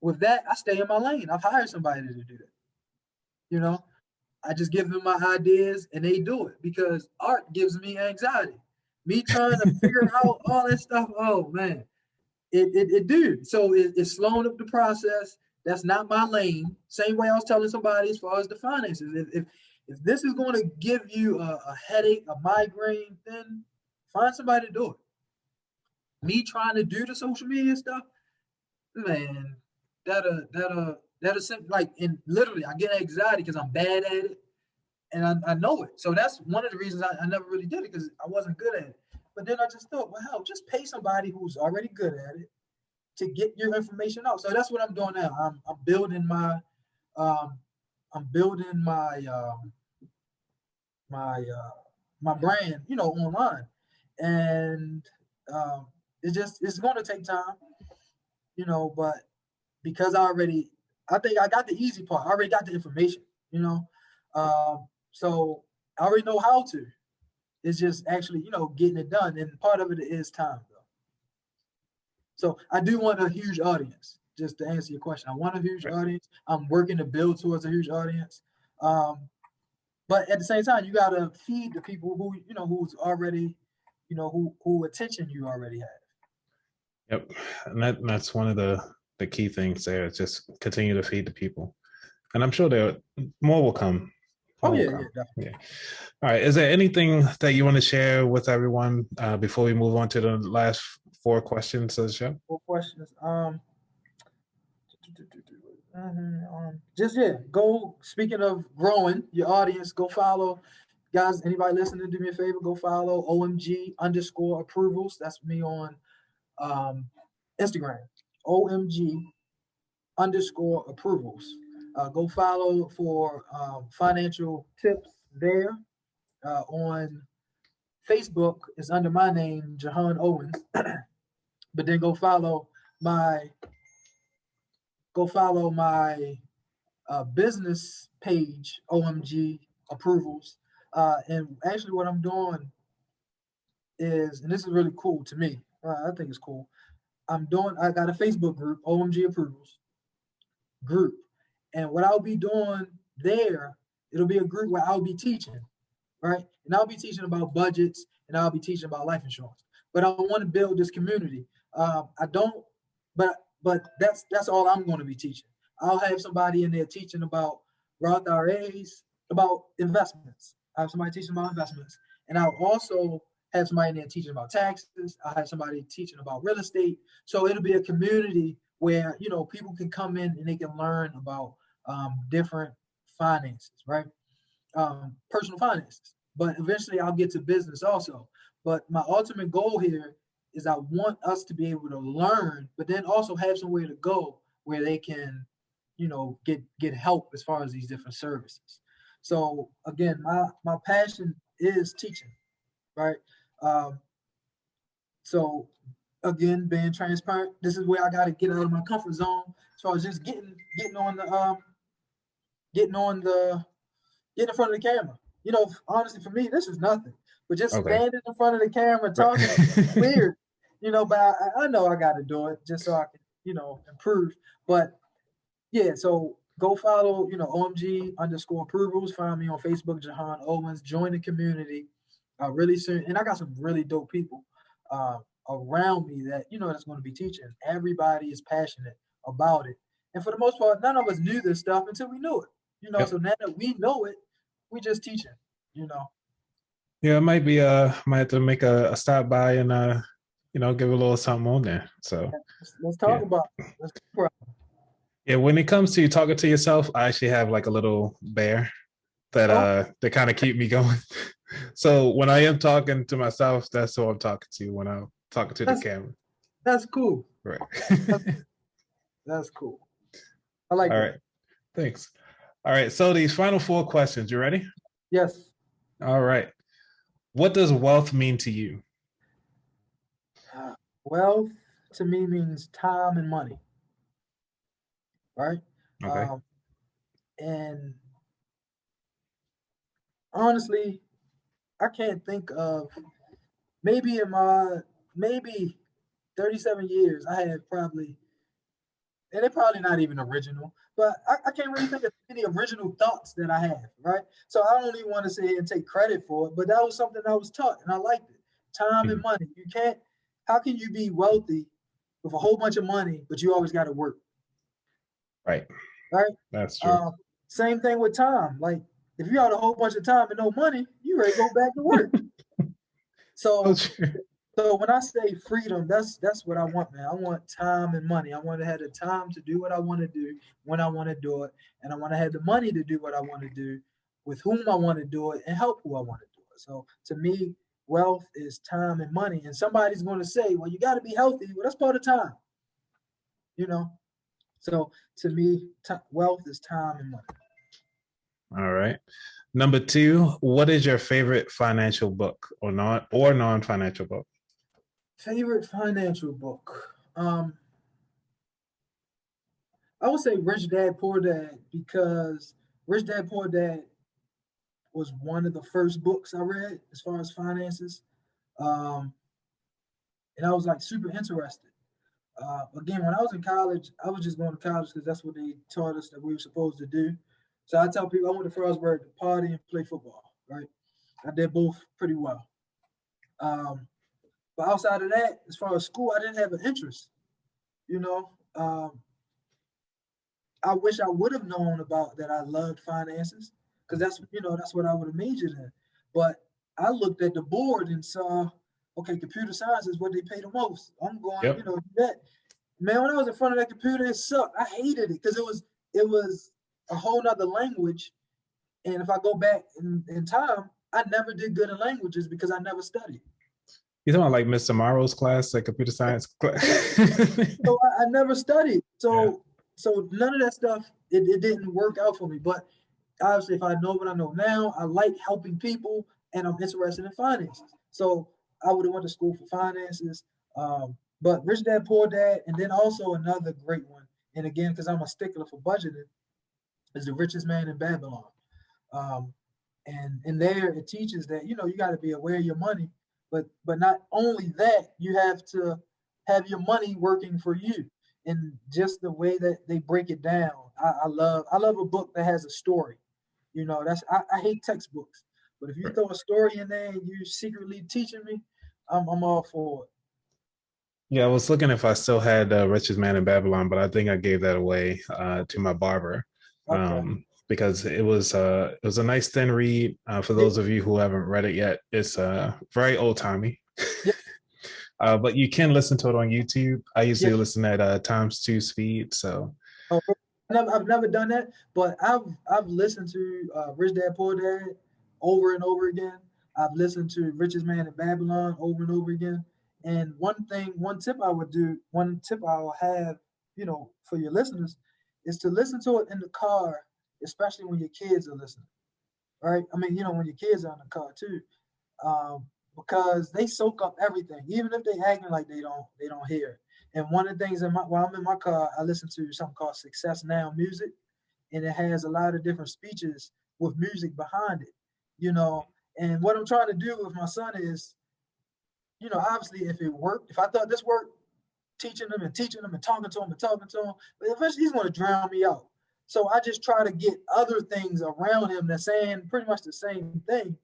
with that, I stay in my lane. I've hired somebody to do that. You know, I just give them my ideas and they do it because art gives me anxiety. Me trying to figure out all that stuff, oh man, it do. So it's slowing up the process. That's not my lane. Same way I was telling somebody as far as the finances. If this is going to give you a headache, a migraine, then find somebody to do it. Me trying to do the social media stuff, man, that'll like, and literally I get anxiety because I'm bad at it and I know it. So that's one of the reasons I never really did it because I wasn't good at it. But then I just thought, well, hell, just pay somebody who's already good at it to get your information out. So that's what I'm doing now. I'm building my um, I'm building my brand, online, and it's going to take time, but because I think I got the easy part. I already got the information, so I already know how to. It's just actually, getting it done, and part of it is time, though. So I do want a huge audience. Just to answer your question, I want a huge audience. I'm working to build towards a huge audience. But at the same time, you gotta feed the people who who's already, who attention you already have. Yep, and that's one of the key things there. Just continue to feed the people, and I'm sure there more will come. Oh More will yeah, come. definitely. Yeah. All right. Is there anything that you want to share with everyone before we move on to the last 4 questions of the show. 4 questions. Just go. Speaking of growing your audience, go follow. Guys, anybody listening, do me a favor, go follow OMG_approvals. That's me on Instagram. OMG_approvals. Go follow for financial tips there. On Facebook, it's under my name, Johan Owens. But then go follow my business page, OMG Approvals. And actually what I'm doing is, and this is really cool to me, I think it's cool. I got a Facebook group, OMG Approvals group. And what I'll be doing there, it'll be a group where I'll be teaching, right? And I'll be teaching about budgets and I'll be teaching about life insurance. But I want to build this community. But that's all I'm going to be teaching. I'll have somebody in there teaching about Roth IRAs, about investments. I have somebody teaching about investments. And I'll also have somebody in there teaching about taxes. I'll have somebody teaching about real estate. So it'll be a community where, people can come in and they can learn about different finances, right? Personal finances. But eventually I'll get to business also. But my ultimate goal here is I want us to be able to learn, but then also have somewhere to go where they can, get help as far as these different services. So again, my passion is teaching, right? So again, being transparent, this is where I got to get out of my comfort zone. So I was just getting in front of the camera. Honestly, for me, this is nothing. But just standing in front of the camera talking is weird, but I know I got to do it just so I can, improve. But yeah, so go follow, OMG_approvals. Find me on Facebook, Johan Owens. Join the community really soon. And I got some really dope people around me that, that's going to be teaching. Everybody is passionate about it. And for the most part, none of us knew this stuff until we knew it. So now that we know it, we just teaching, Yeah, it might be might have to make a stop by and give a little something on there. So let's talk about it. Yeah, when it comes to talking to yourself, I actually have like a little bear that that kind of keep me going. So when I am talking to myself, that's who I'm talking to when I'm talking to the camera. That's cool. Right. That's cool. I like All that. right. Thanks. All right. So these final 4 questions, you ready? Yes. All right. What does wealth mean to you? Wealth to me means time and money. Right? Okay. And honestly, I can't think of maybe in my 37 years, I have probably, and they're probably not even original, but I can't really think of any original thoughts that I have, right? So I don't even want to say and take credit for it, but that was something I was taught and I liked it. Time and money. How can you be wealthy with a whole bunch of money, but you always got to work? Right. Right? That's true. Same thing with time. Like, if you had a whole bunch of time and no money, you ready to go back to work. So when I say freedom, that's what I want, man. I want time and money. I want to have the time to do what I want to do when I want to do it, and I want to have the money to do what I want to do, with whom I want to do it, and help who I want to do it. So to me, wealth is time and money. And somebody's going to say, well, you got to be healthy. Well, that's part of time. So to me, wealth is time and money. All right. Number 2, what is your favorite financial book or non-financial book? Favorite financial book? I would say Rich Dad, Poor Dad, because Rich Dad, Poor Dad was one of the first books I read as far as finances. And I was like super interested. Again, when I was in college, I was just going to college because that's what they taught us that we were supposed to do. So I tell people I went to Frostburg to party and play football, right? I did both pretty well. But outside of that, as far as school, I didn't have an interest, I wish I would have known about that I loved finances, because that's what I would have majored in. But I looked at the board and saw, okay, computer science is what they pay the most. I'm going, Yep. do that. Man, when I was in front of that computer, it sucked. I hated it because it was a whole nother language. And if I go back in time, I never did good in languages because I never studied. You talking about like Mr. Morrow's class, like computer science class? So I never studied. Yeah. So none of that stuff, it didn't work out for me. But obviously, if I know what I know now, I like helping people and I'm interested in finances. So I would have went to school for finances. But Rich Dad Poor Dad, and then also another great one. And again, because I'm a stickler for budgeting, is The Richest Man in Babylon. Um, and in there, it teaches that you got to be aware of your money, but not only that, you have to have your money working for you. And just the way that they break it down, I love a book that has a story. I hate textbooks, but if you throw a story in there and you secretly teaching me, I'm all for it. Yeah, I was looking if I still had Richest Man in Babylon, but I think I gave that away to my barber Okay. because it was a nice thin read. For Yeah, those of you who haven't read it yet, it's very old timey, yeah, but you can listen to it on YouTube. I yeah. usually listen at ×2 speed, so Oh, I've never done that, but I've listened to Rich Dad Poor Dad over and over again. I've listened to Richest Man in Babylon over and over again. And one tip I will have, for your listeners, is to listen to it in the car, especially when your kids are listening. Right? I mean, when your kids are in the car too, um, because they soak up everything, even if they acting like they don't hear it. And one of the things while I'm in my car, I listen to something called Success Now Music, and it has a lot of different speeches with music behind it. You know, and what I'm trying to do with my son is, obviously, if I thought this worked, teaching them and teaching them and talking to them and talking to him, but eventually he's going to drown me out. So I just try to get other things around him that's saying pretty much the same thing,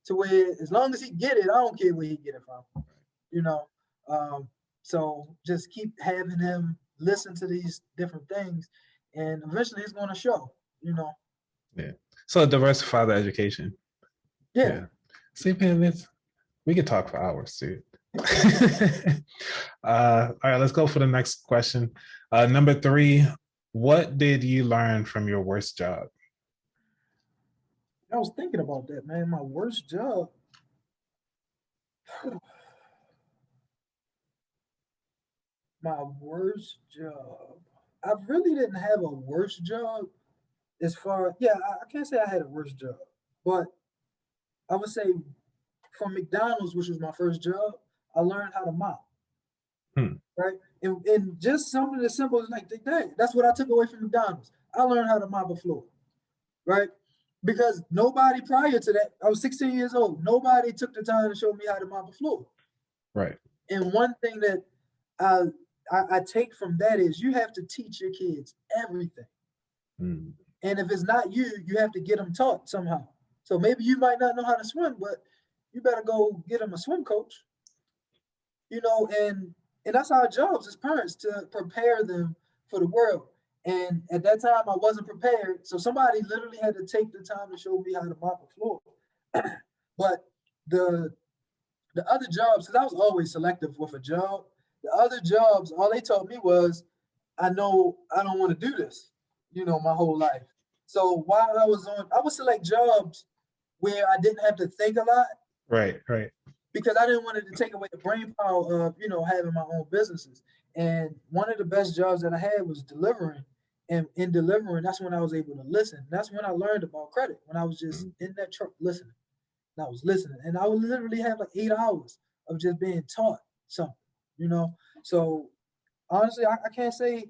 to where as long as he get it, I don't care where he get it from. You know, um, so just keep having him listen to these different things, and eventually he's going to show. yeah. So diversify the education. Yeah. Yeah. See, man, we could talk for hours, dude. All right, let's go for the next question. Number 3, what did you learn from your worst job? I was thinking about that, man. My worst job. My worst job. I really didn't have a worst job as far. Yeah, I can't say I had a worst job, but I would say from McDonald's, which was my first job, I learned how to mop. Hmm. Right, and just something as simple as like that's what I took away from McDonald's. I learned how to mop a floor. Right, because nobody prior to that, I was 16 years old. Nobody took the time to show me how to mop a floor. Right. And one thing that I I take from that is you have to teach your kids everything. Hmm. And if it's not you, you have to get them taught somehow. So maybe you might not know how to swim, but you better go get them a swim coach. And that's our jobs as parents, to prepare them for the world. And at that time, I wasn't prepared, so somebody literally had to take the time to show me how to mop a floor. But the the other jobs, because I was always selective with a job, the other jobs, all they told me was, I know I don't want to do this, my whole life. So while I would select jobs where I didn't have to think a lot, Right. Right. because I didn't want it to take away the brain power of, having my own businesses. And one of the best jobs that I had was delivering. And in delivering, that's when I was able to listen. That's when I learned about credit, when I was just in that truck listening. And I was listening. And I would literally have like 8 hours of just being taught something. So honestly, I can't say.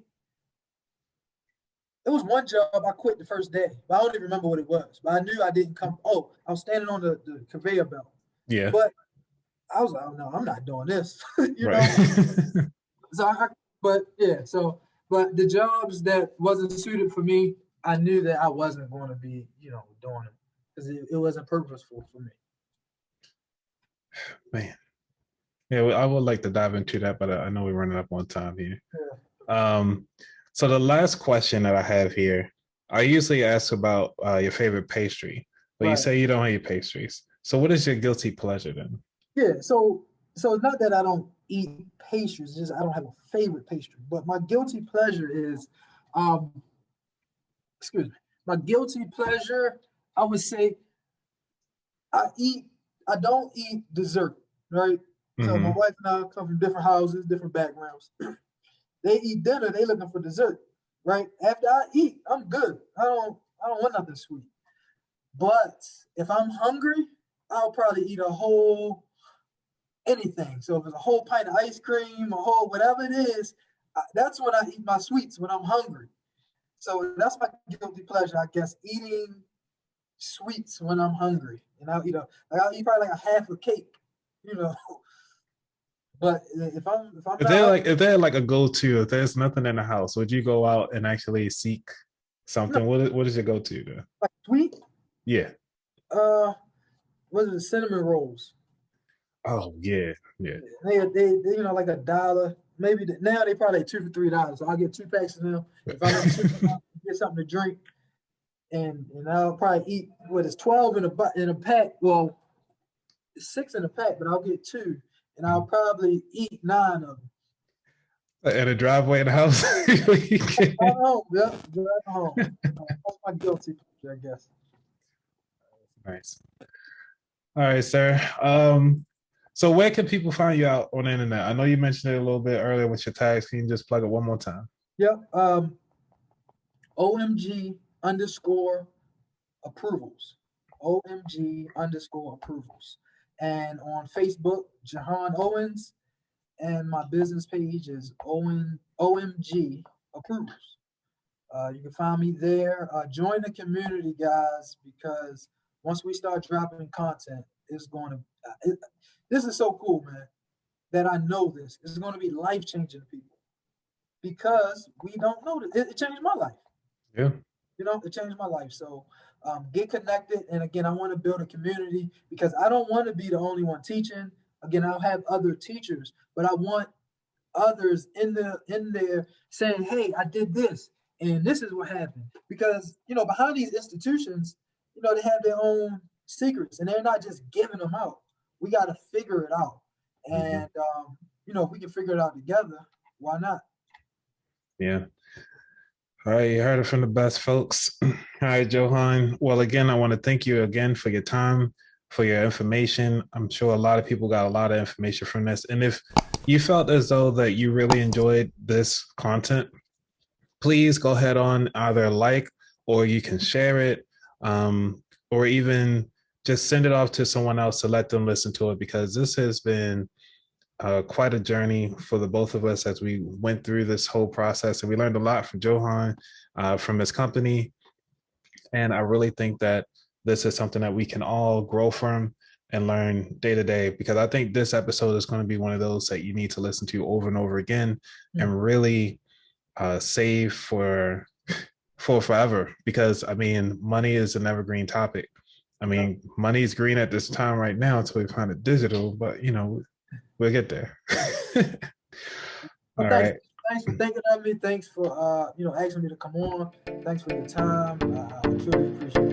It was one job I quit the first day, but I don't even remember what it was. But I knew I didn't come. Oh, I was standing on the conveyor belt. Yeah. But I was like, oh no, I'm not doing this. Right. So but yeah, but the jobs that wasn't suited for me, I knew that I wasn't going to be, doing them, because it wasn't purposeful for me. Man. Yeah, I would like to dive into that, but I know we're running up on time here. Yeah. So the last question that I have here, I usually ask about your favorite pastry, but you Right. say you don't eat pastries. So what is your guilty pleasure then? Yeah. So So it's not that I don't eat pastries, it's just I don't have a favorite pastry. But my guilty pleasure is, um, excuse me, my guilty pleasure, I would say I eat, I don't eat dessert, right? So my Mm-hmm. wife and I come from different houses, different backgrounds. They eat dinner, they looking for dessert, right? After I eat, I'm good. I don't want nothing sweet. But if I'm hungry, I'll probably eat a whole anything. So if it's a whole pint of ice cream, a whole whatever it is, that's when I eat my sweets when I'm hungry. So that's my guilty pleasure, I guess, eating sweets when I'm hungry. And I'll eat probably like a half a cake, you know. But if I'm not hungry, If they're like a go-to, if there's nothing in the house, would you go out and actually seek no, something? What is your go-to then? like sweet, Yeah. uh, what is it, cinnamon rolls? Oh yeah, yeah. They like $1. Maybe now they probably $2 for $3. So I'll get 2 packs of them. If I'm in the supermarket, get something to drink, and I'll probably eat what is 12 in a pack. Well, it's 6 in a pack, but I'll get two, and I'll probably eat 9 of them. In a driveway in the house. Drive home, yeah, drive home. That's my guilty pleasure, I guess. Nice. All right, sir. So where can people find you out on the internet? I know you mentioned it a little bit earlier with your tags. Can you just plug it one more time? Yep. OMG underscore approvals. OMG underscore approvals. And on Facebook, Johan Owens. And my business page is OMG Approvals. You can find me there. Join the community, guys, because once we start dropping content, it's going to. This is so cool, man. That I know this. It's going to be life changing to people because we don't know this. It changed my life. Yeah. It changed my life. So get connected. And again, I want to build a community because I don't want to be the only one teaching. Again, I'll have other teachers, but I want others in there saying, "Hey, I did this, and this is what happened." Because behind these institutions, they have their own secrets, and they're not just giving them out. We got to figure it out, Mm-hmm. and if we can figure it out together, why not? Yeah. All right, you heard it from the best, folks. All right, Johan. Well, again, I want to thank you again for your time, for your information. I'm sure a lot of people got a lot of information from this. And if you felt as though that you really enjoyed this content, please go ahead on either like or you can share it, or even just send it off to someone else to let them listen to it, because this has been quite a journey for the both of us as we went through this whole process, and we learned a lot from Johan, from his company. And I really think that this is something that we can all grow from and learn day to day, because I think this episode is going to be one of those that you need to listen to over and over again and really save for forever, because I mean, money is an evergreen topic. I mean, money is green at this time right now until we find it digital, but we'll get there. Well, All thanks. right. Thanks for thinking of me. Thanks for asking me to come on. Thanks for your time. I truly appreciate it.